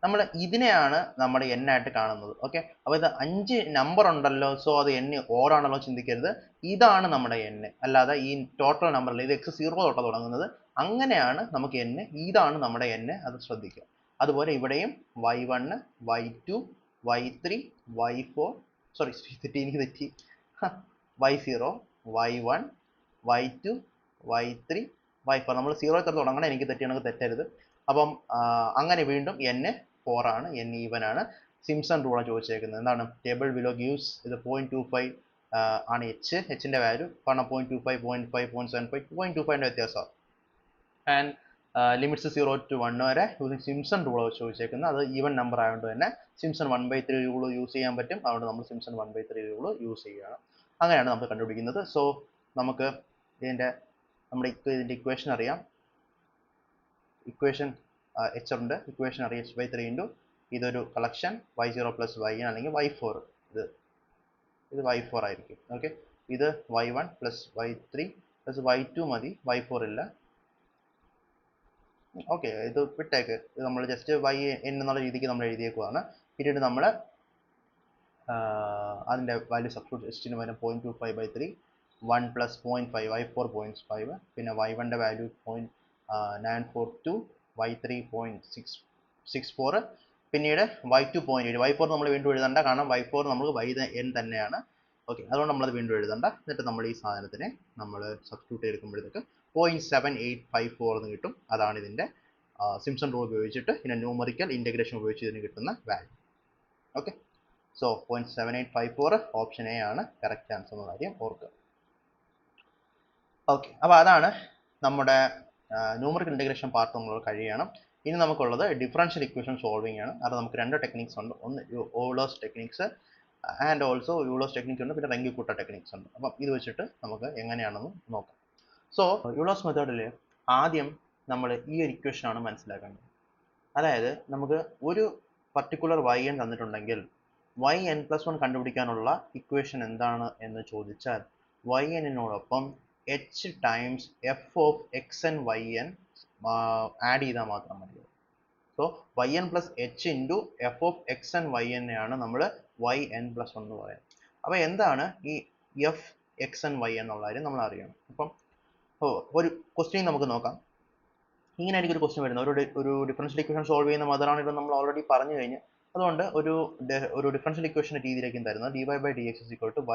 നമ്മൾ ഇതിനെയാണ് നമ്മുടെ n ആയിട്ട് കാണുന്നത്. ഓക്കെ, അപ്പോൾ ഇത് 5 നമ്പർ ഉണ്ടല്ലോ, സോ അത് n ഓടാണല്ലോ ചിന്തിക്കരുത്. ഇതാണ് നമ്മുടെ n, അല്ലാതെ ഈ ടോട്ടൽ നമ്പർ അല്ല. ഇത് x0 തൊട്ടാണ് തുടങ്ങുന്നത്. അങ്ങനെയാണ് നമുക്ക് n, ഇതാണ് നമ്മുടെ n, അത് ശ്രദ്ധിക്കുക. അതുപോലെ ഇവിടെയും y1, y2, y3, y4, sorry എനിക്ക് തെറ്റി, y0, y1, y2, y3, y4 നമ്മൾ 0 ൽ തുടങ്ങണം, എനിക്ക് തെറ്റിയാണെങ്കിൽ തെറ്റരുത്. അപ്പം അങ്ങനെ വീണ്ടും n 4 ആണ്, n ഈവൻ ആണ്. സിംപ്സൺ റൂളാണ് ചോദിച്ചേക്കുന്നത്. എന്താണ്? ടേബിൾ ബിലോ ഗീവ്സ് ഇത് 0.25 ആണ് എച്ചിൻ്റെ വാല്യൂ. കാരണം 0.25, 0.5, 0.75, 0.25ൻ്റെ വ്യത്യാസമാണ്. ആൻഡ് ലിമിറ്റ്സ് 0 to 1 വരെ യൂസിങ് സിംപ്സൺ റൂൾ ചോദിച്ചേക്കുന്നത്. അത് ഈവൻ നമ്പർ ആയതുകൊണ്ട് തന്നെ സിംപ്സൺ 1/3 റൂൾ യൂസ് ചെയ്യാൻ പറ്റും. അതുകൊണ്ട് നമ്മൾ സിംപ്സൺ 1/3 റൂൾ യൂസ് ചെയ്യുകയാണ്. അങ്ങനെയാണ് നമ്മൾ കണ്ടുപിടിക്കുന്നത്. സോ നമുക്ക് ഇതിൻ്റെ ഇക്വേഷൻ അറിയാം. ഇക്വേഷൻ എച്ച് ഉണ്ട്. ഇക്വേഷൻ അറിയാം h/3 ഇൻറ്റു ഇതൊരു കളക്ഷൻ y0 പ്ലസ് yn അല്ലെങ്കിൽ y4. ഇത് y4 ആയിരിക്കും. ഓക്കെ, ഇത് y1 plus y3 plus y2 മതി, y4 ഇല്ല. ഓക്കെ, ഇത് വിട്ടേക്ക്. ഇത് നമ്മൾ ജസ്റ്റ് yn എന്നുള്ള രീതിക്ക് നമ്മൾ എഴുതിയേക്കുവാണ്. പിന്നീട് നമ്മൾ അതിൻ്റെ വാല്യൂ സബ്സ്റ്റിറ്റ്യൂട്ട് എസ്റ്റിന് വരും 0.25/3, 1 പ്ലസ് 0.5 y4 0.5, പിന്നെ y1ൻ്റെ വാല്യൂ 0.942, y3 0.664, പിന്നീട് y2 0.8. y4 നമ്മൾ വീണ്ടും എഴുതണ്ട, കാരണം y4 നമുക്ക് yn തന്നെയാണ്. ഓക്കെ, അതുകൊണ്ട് നമ്മളത് വീണ്ടും എഴുതണ്ട. എന്നിട്ട് നമ്മൾ ഈ സാധനത്തിനെ നമ്മൾ സബ്സ്റ്റിറ്റ്യൂട്ട് എടുക്കുമ്പോഴത്തേക്ക് 0.7854 എന്ന് കിട്ടും. അതാണ് ഇതിൻ്റെ സിംപ്സൺ റൂൾ ഉപയോഗിച്ചിട്ട് ഇതിൻ്റെ ന്യൂമറിക്കൽ ഇൻറ്റഗ്രേഷൻ ഉപയോഗിച്ച് ഇതിന് കിട്ടുന്ന value. Okay, so 0.7854 option A ആണ് കറക്റ്റ് ആൻസർ എന്ന കാര്യം ഓർക്കുക. ഓക്കെ, അപ്പോൾ അതാണ് നമ്മുടെ ന്യൂമറിക്കൽ ഇൻറ്റഗ്രേഷൻ പാർട്ട് നമ്മൾ കഴിയണം. ഇനി നമുക്കുള്ളത് ഡിഫറൻഷ്യൽ ഇക്വേഷൻ സോൾവിങ് ആണ്. അത് നമുക്ക് രണ്ട് ടെക്നിക്സ് ഉണ്ട്. ഒന്ന് Euler's techniques and also Euler's techniques ഉണ്ട്, പിന്നെ റെങ്കിക്കുട്ട ടെക്നിക്സ് ഉണ്ട്. അപ്പം ഇത് വെച്ചിട്ട് നമുക്ക് എങ്ങനെയാണെന്ന് നോക്കാം. സോ യൂളേഴ്സ് മെത്തേഡിൽ ആദ്യം നമ്മൾ ഈ ഒരു ഇക്വേഷൻ ആണ് മനസ്സിലാക്കേണ്ടത്. അതായത് നമുക്ക് ഒരു പർട്ടിക്കുലർ yn തന്നിട്ടുണ്ടെങ്കിൽ yn+1 കണ്ടുപിടിക്കാനുള്ള ഇക്വേഷൻ എന്താണ് എന്ന് ചോദിച്ചാൽ ynനോടൊപ്പം h times f of xn yn add ചെയ്താൽ മാത്രം മതി. So yn plus h into F of xn yn ആണ് നമ്മൾ yn+1 എന്ന് പറയുന്നത്. അപ്പോൾ എന്താണ് ഈ എഫ് xn y എന്നുള്ള കാര്യം നമ്മൾ അറിയണം. അപ്പം ഒരു ക്വസ്റ്റ്യൻ നമുക്ക് നോക്കാം. ഇങ്ങനെ ആയിരിക്കും ഒരു ക്വസ്റ്റ്യൻ വരുന്നത്. ഒരു ഡിഫറൻഷ്യൽ ഇക്വേഷൻ സോൾവ് ചെയ്യുന്ന മെത്തേഡാണ് ഇത് നമ്മൾ ഓൾറെഡി പറഞ്ഞു കഴിഞ്ഞു. അതുകൊണ്ട് ഒരു ഡിഫറൻഷ്യൽ ഇക്വേഷൻ രീതിയിലേക്കും തരുന്നത് dy/dx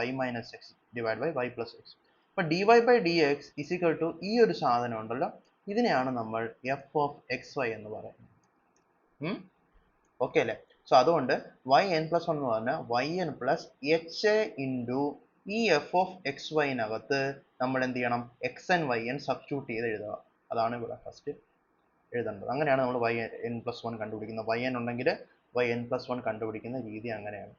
y minus X divide by y plus X. അപ്പോൾ dy/dx ഈ ഒരു സാധനം ഉണ്ടല്ലോ, ഇതിനെയാണ് നമ്മൾ എഫ് ഓഫ് xy എന്ന് പറയുന്നത്. ഓക്കെ അല്ലേ? സോ അതുകൊണ്ട് yn+1 എന്ന് പറഞ്ഞാൽ yn plus H A into ഈ എഫ് ഓഫ് എക്സ് വൈനകത്ത് നമ്മൾ എന്ത് ചെയ്യണം? xn yn സബ്സ്റ്റിറ്റ്യൂട്ട് ചെയ്ത് എഴുതുക. അതാണ് ഇവിടെ ഫസ്റ്റ് എഴുതേണ്ടത്. അങ്ങനെയാണ് നമ്മൾ yn+1 കണ്ടുപിടിക്കുന്നത്. yn ഉണ്ടെങ്കിൽ yn+1 കണ്ടുപിടിക്കുന്ന രീതി അങ്ങനെയാണ്.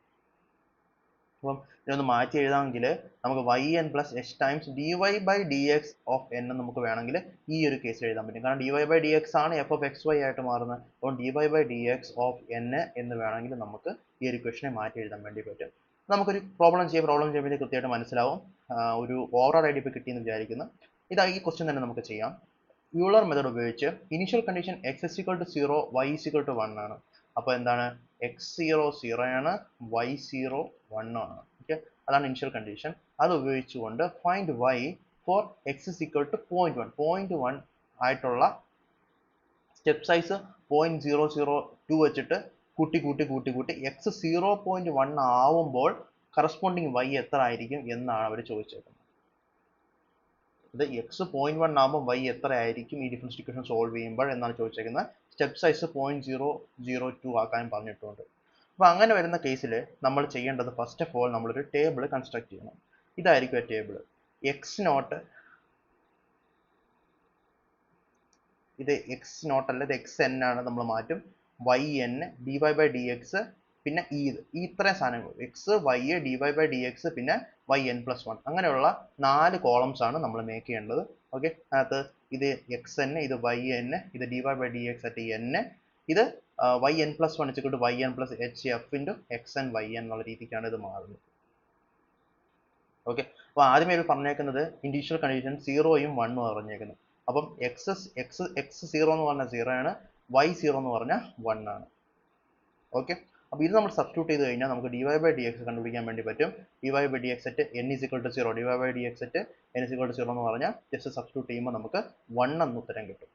അപ്പം ഇതൊന്ന് മാറ്റി എഴുതാമെങ്കിൽ നമുക്ക് yn plus h times dy/dx of n നമുക്ക് വേണമെങ്കിൽ ഈ ഒരു കേസിൽ എഴുതാൻ പറ്റും. കാരണം dy/dx ആണ് എഫ് ഓഫ് എക്സ് വൈ ആയിട്ട് മാറുന്നത്. അപ്പോൾ dy/dx ഓഫ് n എന്ന് വേണമെങ്കിൽ നമുക്ക് ഈ ഒരു ഇക്വേഷനെ മാറ്റി എഴുതാൻ വേണ്ടി പറ്റും. നമുക്കൊരു പ്രോബ്ലം ചെയ്യുമ്പോൾ കൃത്യമായിട്ട് മനസ്സിലാവും. ഒരു ഓവറോൾ ഐഡിയ ഇപ്പോൾ കിട്ടിയെന്ന് വിചാരിക്കുന്നു. ഈ ക്വസ്റ്റ്യൻ തന്നെ നമുക്ക് ചെയ്യാം. യൂളർ മെത്തേഡ് ഉപയോഗിച്ച് initial condition x is equal to 0, y is equal to 1 ആണ്. അപ്പോൾ എന്താണ്? x0 0 ആണ്, y0 1 ആണ്. ഓക്കെ, അതാണ് ഇനിഷ്യൽ കണ്ടീഷൻ. അത് ഉപയോഗിച്ചുകൊണ്ട് find y for x is equal to 0.1 ആയിട്ടുള്ള സ്റ്റെപ്പ് സൈസ് 0.002 വെച്ചിട്ട് കൂട്ടി x 0.1 ആവുമ്പോൾ കറസ്പോണ്ടിങ് y എത്ര ആയിരിക്കും എന്നാണ് അവർ ചോദിച്ചേക്കുന്നത്. ഇത് x 0.1 ആകുമ്പോൾ y എത്ര ആയിരിക്കും ഈ ഡിഫറൻഷ്യൽ ഇക്വേഷൻ സോൾവ് ചെയ്യുമ്പോൾ എന്നാണ് ചോദിച്ചേക്കുന്നത്. സ്റ്റെപ്പ് സൈസ് 0.002 ആക്കാൻ പറഞ്ഞിട്ടുണ്ട്. അപ്പോൾ അങ്ങനെ വരുന്ന കേസിൽ നമ്മൾ ചെയ്യേണ്ടത് ഫസ്റ്റ് ഓഫ് ഓൾ നമ്മളൊരു ടേബിൾ കൺസ്ട്രക്ട് ചെയ്യണം. ഇതായിരിക്കും ആ ടേബിൾ. x0 ഇത് x0 അല്ല, ഇത് xn ആണ്, നമ്മൾ മാറ്റും. yn dy/dx പിന്നെ ഈ ഇത്രയും സാധനങ്ങൾ x y dy/dx പിന്നെ yn+1 അങ്ങനെയുള്ള 4 കോളംസ് ആണ് നമ്മൾ മേക്ക് ചെയ്യേണ്ടത്. ഓക്കെ, അതിനകത്ത് ഇത് xn, ഇത് yn, ഇത് dy/dx at n, ഇത് yn+1 yn plus hf into xn yn എന്നുള്ള രീതിക്കാണ് ഇത് മാറുന്നത്. ഓക്കെ, അപ്പോൾ ആദ്യമേ ഇത് പറഞ്ഞേക്കുന്നത് ഇനീഷ്യൽ കണ്ടീഷൻ 0യും 1ഉം പറഞ്ഞേക്കുന്നത്. അപ്പം x0 എന്ന് പറഞ്ഞാൽ 0 ആണ്, y0 എന്ന് പറഞ്ഞാൽ 1 ആണ്. ഓക്കെ, അപ്പോൾ ഇത് നമ്മൾ സബ്സ്റ്റിറ്റ്യൂട്ട് ചെയ്ത് കഴിഞ്ഞാൽ നമുക്ക് dy/dx കണ്ടുപിടിക്കാൻ വേണ്ടി പറ്റും. dy/dx at n is equal to 0, dy/dx at n is equal to 0 എന്ന് പറഞ്ഞാൽ ജസ്റ്റ് സബ്സ്റ്റിറ്റ്യൂട്ട് ചെയ്യുമ്പോൾ നമുക്ക് 1 എന്ന് ഉത്തരം കിട്ടും.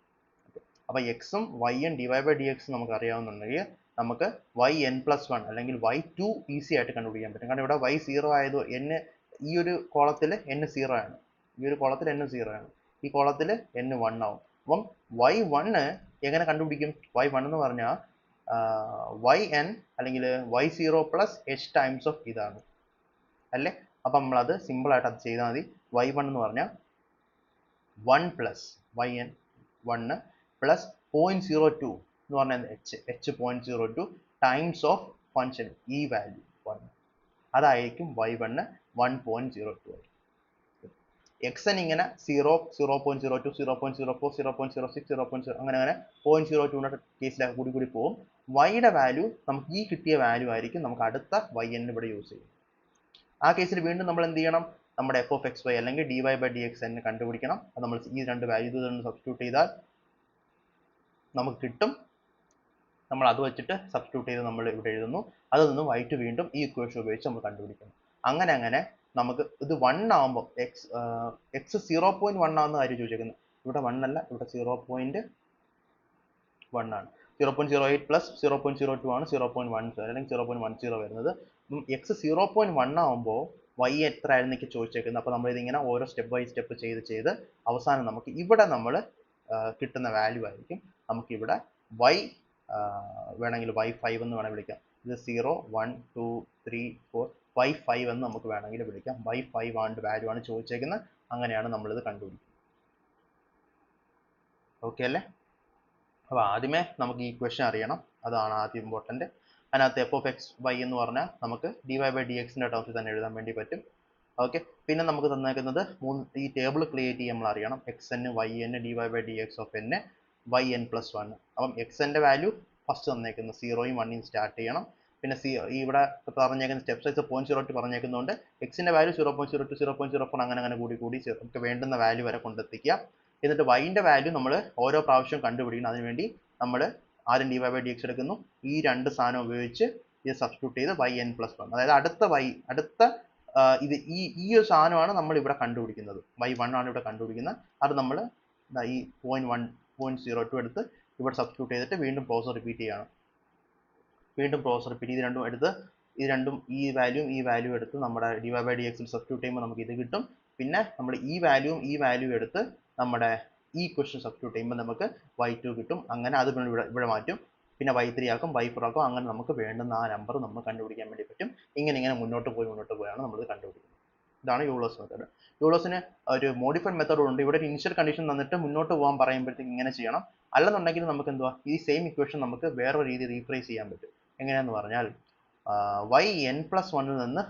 അപ്പോൾ എക്സും വൈയും dy/dx നമുക്ക് അറിയാവുന്നുണ്ടെങ്കിൽ നമുക്ക് yn+1 അല്ലെങ്കിൽ y2 ഈസി ആയിട്ട് കണ്ടുപിടിക്കാൻ പറ്റും. കാരണം ഇവിടെ y0 ആയത് n ഈ ഒരു കോളത്തിൽ n 0 ആണ്, ഈ ഒരു കോളത്തിൽ n 0 ആണ്. ഈ കോളത്തിൽ n1 ആവും. അപ്പം y1 എങ്ങനെ കണ്ടുപിടിക്കും? y1 എന്ന് പറഞ്ഞാൽ yn അല്ലെങ്കിൽ y0 plus h times of ഇതാണ് അല്ലേ. അപ്പം നമ്മളത് സിമ്പിൾ ആയിട്ട് അത് ചെയ്താൽ മതി. y1 എന്ന് പറഞ്ഞാൽ 1 പ്ലസ് yn 1 പ്ലസ് 0.02 എന്ന് പറഞ്ഞാൽ h 0.02 ടൈംസ് ഓഫ് ഫംഗ്ഷൻ ഈ വാല്യൂ 1 അതായിരിക്കും y1 1.02. xn ഇങ്ങനെ 0, 0.02, 0.04, 0.06, 0.0 അങ്ങനെ 0.02 കേസിലൊക്കെ കൂടി പോകും. y-യുടെ വാല്യൂ നമുക്ക് ഈ കിട്ടിയ വാല്യൂ ആയിരിക്കും നമുക്ക് അടുത്ത yn ഇവിടെ യൂസ് ചെയ്യും. ആ കേസിൽ വീണ്ടും നമ്മൾ എന്ത് ചെയ്യണം? നമ്മുടെ എഫ് ഓഫ് എക്സ് വൈ അല്ലെങ്കിൽ D Y by D X എന്ന് കണ്ടുപിടിക്കണം. അത് നമ്മൾ ഈ രണ്ട് വാല്യൂ സബ്സ്റ്റിറ്റ്യൂട്ട് ചെയ്താൽ നമുക്ക് കിട്ടും. നമ്മൾ അത് വെച്ചിട്ട് സബ്സ്റ്റിറ്റ്യൂട്ട് ചെയ്ത് നമ്മൾ ഇവിടെ എഴുതുന്നു. അതിൽ നിന്ന് y2 വീണ്ടും ഈ ഇക്വേഷൻ ഉപയോഗിച്ച് നമ്മൾ കണ്ടുപിടിക്കണം. അങ്ങനെ നമുക്ക് ഇത് 1 ആകുമ്പോൾ എക്സ് 0.1 ആവുന്ന കാര്യം ചോദിച്ചേക്കുന്നത്. ഇവിടെ 1 അല്ല, ഇവിടെ 0.1 ആണ്. 0.08 പ്ലസ് 0.02 ആണ് 0.10 അല്ലെങ്കിൽ 0.10 വരുന്നത്. എക്സ് 0.1 ആകുമ്പോൾ y എത്ര ആയിരുന്നു എനിക്ക് ചോദിച്ചേക്കുന്നത്. അപ്പോൾ നമ്മൾ ഇതിങ്ങനെ ഓരോ സ്റ്റെപ്പ് ബൈ സ്റ്റെപ്പ് ചെയ്ത് അവസാനം നമുക്ക് ഇവിടെ നമ്മൾ കിട്ടുന്ന വാല്യൂ ആയിരിക്കും നമുക്കിവിടെ y വേണമെങ്കിൽ y5 എന്ന് വേണമെങ്കിൽ വിളിക്കാം. ഇത് 0, 1, 2, 3, 4 y5 എന്ന് നമുക്ക് വേണമെങ്കിൽ വിളിക്കാം. y5 ആണ് വാല്യൂ ആണ് ചോദിച്ചേക്കുന്നത്. അങ്ങനെയാണ് നമ്മളിത് കണ്ടുപിടിക്കുന്നത്. ഓക്കെ അല്ലേ? അപ്പോൾ ആദ്യമേ നമുക്ക് ഈ ഇക്വേഷൻ അറിയണം. അതാണ് ആദ്യം ഇമ്പോർട്ടൻറ്റ്. അതിനകത്ത് എഫ് ഓഫ് എക്സ് വൈ എന്ന് പറഞ്ഞാൽ നമുക്ക് ഡി വൈ ബൈ ഡി എക്സിൻ്റെ ടേംസിൽ തന്നെ എഴുതാൻ വേണ്ടി പറ്റും. ഓക്കെ, പിന്നെ നമുക്ക് തന്നേക്കുന്നത് ഈ ടേബിൾ ക്രിയേറ്റ് ചെയ്യാൻ നമ്മൾ അറിയണം. X N Y N D Y by D X of N Y N plus 1. അപ്പം എക്സ് എൻ്റെ വാല്യൂ ഫസ്റ്റ് തന്നേക്കുന്നത് 0യും 1യും സ്റ്റാർട്ട് ചെയ്യണം. പിന്നെ ഇവിടെ പറഞ്ഞേക്കുന്ന സ്റ്റെപ്പ് സൈസ് 0.02 പറഞ്ഞേക്കുന്നതുകൊണ്ട് എക്സിൻ്റെ വാല്യൂ 0.02, 0.04 അങ്ങനെ കൂടി നമുക്ക് വേണ്ടുന്ന വാല്യൂ വരെ കൊണ്ടെത്തിക്കുക. എന്നിട്ട് വൈൻ്റെ വാല്യൂ നമ്മൾ ഓരോ പ്രാവശ്യം കണ്ടുപിടിക്കണം. അതിനുവേണ്ടി നമ്മൾ ആദ്യം D Y by D X എടുക്കുന്നു. ഈ രണ്ട് സാധനം ഉപയോഗിച്ച് ഇത് സബ്സ്റ്റിറ്റ്യൂട്ട് ചെയ്ത് വൈ എൻ പ്ലസ് 1, അതായത് അടുത്ത ഇത് ഈ ഒരു സാധനമാണ് നമ്മൾ ഇവിടെ കണ്ടുപിടിക്കുന്നത്. y1 ആണ് ഇവിടെ കണ്ടുപിടിക്കുന്നത്. അത് നമ്മൾ ഈ 0.02 എടുത്ത് ഇവിടെ സബ്സ്റ്റിറ്റ്യൂട്ട് ചെയ്തിട്ട് വീണ്ടും പ്രോസസ് റിപ്പീറ്റ് ചെയ്യണം. വീണ്ടും പ്രോസസ് റിപ്പീറ്റ് ഇത് രണ്ടും ഈ വാല്യൂ എടുത്ത് നമ്മുടെ ഡി വൈ ബൈ ഡി എക്സിൽ സബ്സ്റ്റിറ്റ്യൂട്ട് ചെയ്യുമ്പോൾ നമുക്ക് ഇത് കിട്ടും. പിന്നെ നമ്മൾ ഈ വാല്യൂ എടുത്ത് നമ്മുടെ ഈ ക്വസ്റ്റ്യൻ സബ്സ്റ്റിറ്റ്യൂട്ട് ചെയ്യുമ്പോൾ നമുക്ക് y2 കിട്ടും. അങ്ങനെ അത് ഇവിടെ മാറ്റും. പിന്നെ y3 ആക്കും, y4 ആക്കും. അങ്ങനെ നമുക്ക് വേണ്ടുന്ന ആ നമ്പർ നമ്മൾ കണ്ടുപിടിക്കാൻ വേണ്ടി പറ്റും. ഇങ്ങനെ മുന്നോട്ട് പോയാണ് നമ്മൾ കണ്ടുപിടിക്കുന്നത്. ഇതാണ് യൂളേഴ്സ് മെത്തേഡ്. യൂളേഴ്സിന് ഒരു മോഡിഫൈഡ് മെത്തേഡ് ഉണ്ട്. ഇവിടെ ഒരു ഇനിഷ്യൽ കണ്ടീഷൻ തന്നിട്ട് മുന്നോട്ട് പോകാൻ പറയുമ്പോഴത്തേക്ക് ഇങ്ങനെ ചെയ്യണം. അല്ലെന്നുണ്ടെങ്കിൽ നമുക്ക് എന്തുവാ ഈ സെയിം ഇക്വേഷൻ നമുക്ക് വേറൊരു രീതി റീപ്ലേസ് ചെയ്യാൻ പറ്റും. എങ്ങനെയാന്ന് പറഞ്ഞാൽ yn പ്ലസ് 1ൽ നിന്ന്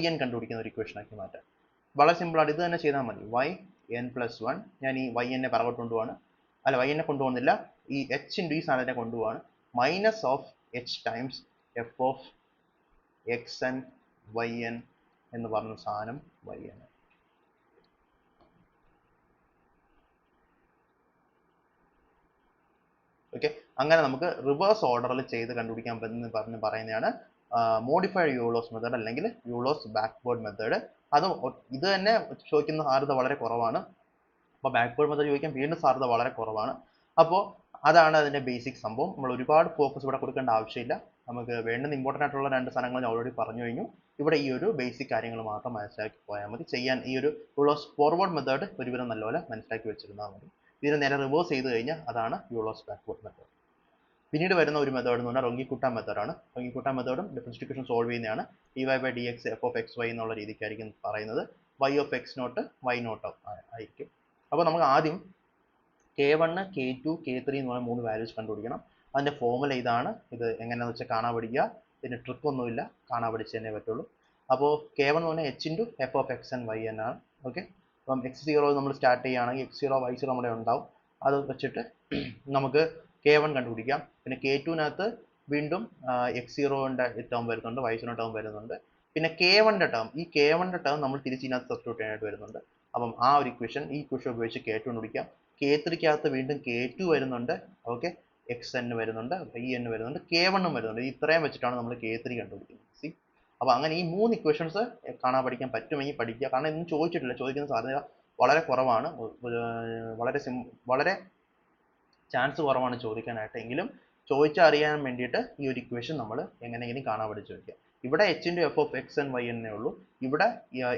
yn കണ്ടുപിടിക്കുന്ന ഒരു ഇക്വേഷൻ ആക്കി മാറ്റാം. വളരെ സിമ്പിളാണ്. ഇത് തന്നെ ചെയ്താൽ മതി. yn പ്ലസ് 1, ഞാൻ ഈ yn പുറകോട്ട് കൊണ്ടുപോവാണ്. അല്ല, yn കൊണ്ടുപോകുന്നില്ല, ഈ h ഇൻറ്റു ഈ സാധനത്തെ കൊണ്ടുപോവാണ്. Minus of h times f of X N Y n എന്ന് പറഞ്ഞ സാധനം yn. ഓക്കെ, അങ്ങനെ നമുക്ക് റിവേഴ്സ് ഓർഡറിൽ ചെയ്ത് കണ്ടുപിടിക്കാൻ പറ്റുന്ന പറയുന്നതാണ് മോഡിഫൈഡ് യൂളേഴ്സ് മെത്തേഡ് അല്ലെങ്കിൽ യൂളേഴ്സ് ബാക്ക്വേർഡ് മെത്തേഡ്. അത് ഇത് തന്നെ ചോദിക്കുന്ന സാധ്യത വളരെ കുറവാണ്. അപ്പോൾ ബാക്ക്വേർഡ് മെത്തേഡ് ചോദിക്കാൻ വീണ്ടും സാധ്യത വളരെ കുറവാണ്. അപ്പോൾ അതാണ് അതിൻ്റെ ബേസിക് സംഭവം. നമ്മൾ ഒരുപാട് ഫോക്കസ് ഇവിടെ കൊടുക്കേണ്ട ആവശ്യമില്ല. നമുക്ക് വേണ്ടുന്ന ഇമ്പോർട്ടൻ്റ് ആയിട്ടുള്ള രണ്ട് സാധനങ്ങൾ ഞാൻ ഓൾറെഡി പറഞ്ഞു കഴിഞ്ഞു. ഇവിടെ ഈ ഒരു ബേസിക് കാര്യങ്ങൾ മാത്രം മനസ്സിലാക്കി പോയാൽ മതി. ചെയ്യാൻ ഈ ഒരു യൂളേഴ്സ് ഫോർവേഡ് മെത്തേഡ് ഒരുവിധം നല്ലപോലെ മനസ്സിലാക്കി വെച്ചിരുന്നാൽ മതി. ഇതിന് നേരെ റിവേഴ്സ് ചെയ്ത് കഴിഞ്ഞാൽ അതാണ് യൂളേഴ്സ് ബാക്ക്വേർഡ് മെത്തേഡ്. പിന്നീട് വരുന്ന ഒരു മെത്തേഡ് എന്ന് പറഞ്ഞാൽ റോങ്കിക്കുട്ട മെത്തേഡാണ്. റോങ്കിക്കുട്ട മെത്തേഡും ഡിഫറൻഷ്യൽ ഇക്വേഷൻ സോൾവ് ചെയ്യുന്നതാണ്. D Y by D X F of X Y എന്നുള്ള രീതിക്കായിരിക്കും പറയുന്നത്. Y of X not Y not ആയിരിക്കും. അപ്പോൾ നമുക്ക് ആദ്യം K1, K2, K3 എന്ന് പറഞ്ഞ 3 വാല്യൂസ് കണ്ടുപിടിക്കണം. അതിൻ്റെ ഫോർമുല ഇതാണ്. ഇത് എങ്ങനെയാണെന്ന് വെച്ചാൽ കാണാൻ പഠിക്കുക. ഇതിന് ട്രിക്കൊന്നുമില്ല, കാണാൻ പഠിച്ചു തന്നെ പറ്റുള്ളൂ. അപ്പോൾ K1 എന്ന് പറഞ്ഞാൽ h into F of X and Y എന്നാണ്. ഓക്കെ, അപ്പം x0 നമ്മൾ സ്റ്റാർട്ട് ചെയ്യുകയാണെങ്കിൽ x0 y0 നമ്മുടെ ഉണ്ടാവും. അത് വെച്ചിട്ട് നമുക്ക് K1 കണ്ടുപിടിക്കാം. പിന്നെ K2-നകത്ത് വീണ്ടും x0ൻ്റെ ടേം വരുന്നുണ്ട്, y0 ടേം വരുന്നുണ്ട്. പിന്നെ K1ൻ്റെ ടേം, ഈ K1ൻ്റെ ടേം നമ്മൾ തിരിച്ചിനകത്ത് സബ്സ്റ്റിറ്റ്യൂട്ട് ചെയ്യാനായിട്ട് വരുന്നുണ്ട്. അപ്പം ആ ഒരു ഇക്വേഷൻ ഉപയോഗിച്ച് K2 കണ്ടുപിടിക്കാം. K3-കകത്ത് വീണ്ടും K2 വരുന്നുണ്ട്. ഓക്കെ, xn വരുന്നുണ്ട്, yn വരുന്നുണ്ട്, K1 വരുന്നുണ്ട്. ഇത്രയും വെച്ചിട്ടാണ് നമ്മൾ K3 കണ്ടുപിടിക്കുന്നത്. സി, അപ്പോൾ അങ്ങനെ ഈ 3 ഇക്വേഷൻസ് കാണാൻ പഠിക്കാൻ പറ്റുമെങ്കിൽ പഠിക്കുക. കാരണം ഇതൊന്നും ചോദിക്കുന്ന സാധ്യത വളരെ കുറവാണ്. വളരെ ചാൻസ് കുറവാണ് ചോദിക്കാനായിട്ട്. എങ്കിലും ചോദിച്ചറിയാൻ വേണ്ടിയിട്ട് ഈ ഒരു ഇക്വേഷൻ നമ്മൾ എങ്ങനെയെങ്കിലും കാണാൻ പഠിച്ചു വയ്ക്കുക. ഇവിടെ h into F of X N Y എന്നേ ഉള്ളൂ. ഇവിടെ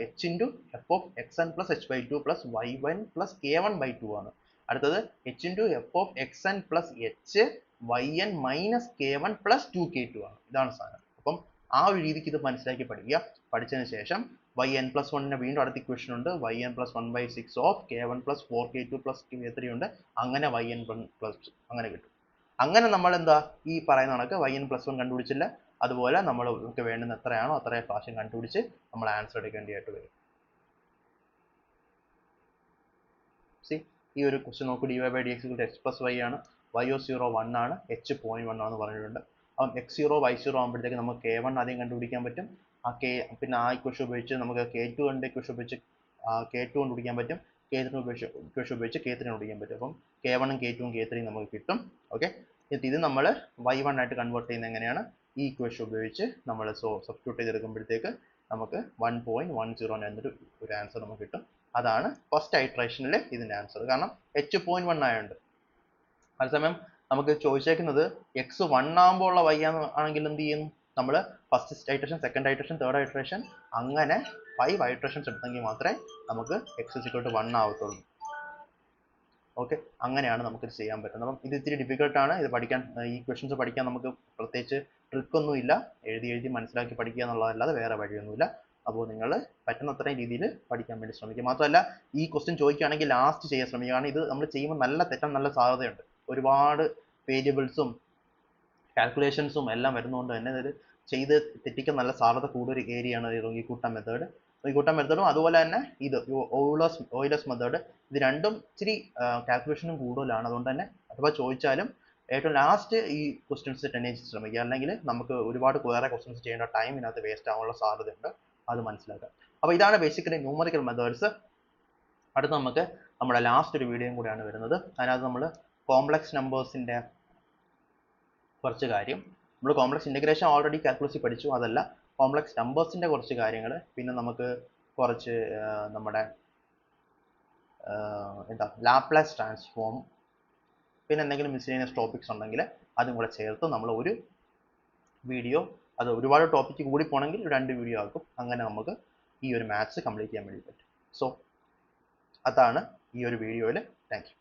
h into F of X N plus H by two plus Y one plus K one by two ആണ്. അടുത്തത് h into F of X N plus H Y N minus K one plus two K two ആണ്. ഇതാണ് സാധനം. അപ്പം ആ ഒരു രീതിക്ക് ഇത് മനസ്സിലാക്കി പഠിക്കുക. പഠിച്ചതിന് ശേഷം വൈ എൻ പ്ലസ് വണ്ണിന് വീണ്ടും അടുത്ത ഇക്വേഷൻ ഉണ്ട്. Y N plus one by six of K one plus four K two plus K three ഉണ്ട്. അങ്ങനെ വൈ എൻ പ്ലസ് അങ്ങനെ കിട്ടും. അങ്ങനെ നമ്മൾ എന്താ ഈ പറയുന്ന കണക്ക് വൈ എൻ പ്ലസ് വൺ കണ്ടുപിടിച്ചില്ല, അതുപോലെ നമ്മൾ നമുക്ക് വേണ്ടുന്ന എത്രയാണോ അത്രയും പ്രാവശ്യം കണ്ടുപിടിച്ച് നമ്മൾ ആൻസർ എടുക്കേണ്ടതായിട്ട് വരും. ഈ ഒരു ക്വസ്റ്റ്യൻ നോക്കൂ. dy by dx equal to x plus y ആണ്. y0 1 ആണ്, h 0.1 ആണെന്ന് പറഞ്ഞിട്ടുണ്ട്. അപ്പം x0 y0 ആകുമ്പോഴത്തേക്ക് നമുക്ക് k1 ആദ്യം കണ്ടുപിടിക്കാൻ പറ്റും. പിന്നെ ആ ഇക്വേഷൻ ഉപയോഗിച്ച് നമുക്ക് k2 കൊണ്ട് ഇക്വേഷൻ ഉപയോഗിച്ച് k2 കണ്ടുപിടിക്കാൻ പറ്റും. k3 ഇക്വേഷൻ ഉപയോഗിച്ച് k3 കണ്ടുപിടിക്കാൻ പറ്റും. അപ്പം k1 ഉം k2 ഉം k3 നമുക്ക് കിട്ടും. ഓക്കെ, ഇത് നമ്മൾ y1 ആയിട്ട് കൺവേർട്ട് ചെയ്യുന്നത് എങ്ങനെയാണ്? ഈ ഇക്വേഷൻ ഉപയോഗിച്ച് നമ്മൾ സബ്സ്റ്റിറ്റ്യൂട്ട് ചെയ്തെടുക്കുമ്പോഴത്തേക്ക് നമുക്ക് 1.10 എന്നൊരു ആൻസർ നമുക്ക് കിട്ടും. അതാണ് ഫസ്റ്റ് ഐട്രേഷനിൽ ഇതിന്റെ ആൻസർ. കാരണം h.1 ആയതുകൊണ്ട്. അതേസമയം നമുക്ക് ചോദിച്ചേക്കുന്നത് x1 ആകുമ്പോൾ ഉള്ള y ആണെങ്കിൽ എന്ത് ചെയ്യും? നമ്മൾ first iteration, second iteration, third iteration അങ്ങനെ 5 ഐട്രേഷൻസ് എടുത്തെങ്കിൽ മാത്രമേ നമുക്ക് x 1 ആവത്തുള്ളൂ. ഓക്കെ, അങ്ങനെയാണ് നമുക്കിത് ചെയ്യാൻ പറ്റുന്നത്. അപ്പം ഇത് ഇത്തിരി ഡിഫിക്കൽട്ടാണ്. ഇത് പഠിക്കാൻ, ഈ ക്വസ്റ്റ്യൻസ് പഠിക്കാൻ നമുക്ക് പ്രത്യേകിച്ച് ട്രിക്കൊന്നുമില്ല. എഴുതി മനസ്സിലാക്കി പഠിക്കുക എന്നുള്ളതല്ലാതെ വേറെ വഴിയൊന്നുമില്ല. അപ്പോൾ നിങ്ങൾ പറ്റുന്നത്രയും രീതിയിൽ പഠിക്കാൻ വേണ്ടി ശ്രമിക്കുക. മാത്രമല്ല ഈ ക്വസ്റ്റ്യൻ ചോദിക്കുകയാണെങ്കിൽ ലാസ്റ്റ് ചെയ്യാൻ ശ്രമിക്കുക. കാരണം ഇത് നമ്മൾ ചെയ്യുമ്പോൾ തെറ്റാൻ നല്ല സാധ്യതയുണ്ട്. ഒരുപാട് വേരിയബിൾസും കാൽക്കുലേഷൻസും എല്ലാം വരുന്നതുകൊണ്ട് തന്നെ ഇത് ചെയ്ത് തെറ്റിക്കാൻ നല്ല സാധ്യത കൂടുതൽ ഏരിയയാണ് ഈ കൂട്ടം മെത്തേഡ്. ഈ കൂട്ടം മെത്തേഡും അതുപോലെ തന്നെ ഇത് ഓയിലേഴ്സ് മെത്തേഡ്, ഇത് രണ്ടും ഇച്ചിരി കാൽക്കുലേഷനും കൂടുതലാണ്. അതുകൊണ്ട് തന്നെ അഥവാ ചോദിച്ചാലും ഏറ്റവും ലാസ്റ്റ് ഈ ക്വസ്റ്റ്യൻസ് ടെൻഡൻസി ശ്രമിക്കുക. അല്ലെങ്കിൽ നമുക്ക് ഒരുപാട് വേറെ ക്വസ്റ്റ്യൻസ് ചെയ്യേണ്ട ടൈം ഇതിനകത്ത് വേസ്റ്റ് ആവാനുള്ള സാധ്യതയുണ്ട്. അത് മനസ്സിലാക്കുക. അപ്പോൾ ഇതാണ് ബേസിക്കലി ന്യൂമറിക്കൽ മെത്തേഡ്സ്. അടുത്ത നമുക്ക് നമ്മുടെ ലാസ്റ്റ് ഒരു വീഡിയോയും കൂടിയാണ് വരുന്നത്. അതിനകത്ത് നമ്മൾ കോംപ്ലക്സ് നമ്പേഴ്സിൻ്റെ കുറച്ച് കാര്യം, നമ്മൾ കോംപ്ലക്സ് ഇൻ്റഗ്രേഷൻ ഓൾറെഡി കാൽക്കുലേഷൻ പഠിച്ചു, അതല്ല കോംപ്ലക്സ് നമ്പേഴ്സിൻ്റെ കുറച്ച് കാര്യങ്ങൾ, പിന്നെ നമുക്ക് കുറച്ച് നമ്മുടെ ലാപ്ലേസ് ട്രാൻസ്ഫോം, പിന്നെ എന്തെങ്കിലും മിസ്ലേനിയസ് ടോപ്പിക്സ് ഉണ്ടെങ്കിൽ അതും കൂടെ ചേർത്ത് നമ്മൾ ഒരു വീഡിയോ, അത് ഒരുപാട് ടോപ്പിക്ക് കൂടി പോകണമെങ്കിൽ 2 വീഡിയോ ആക്കും. അങ്ങനെ നമുക്ക് ഈ ഒരു മാത്സ് കംപ്ലീറ്റ് ചെയ്യാൻ വേണ്ടി പറ്റും. സോ അതാണ് ഈ ഒരു വീഡിയോയിൽ. Thank you.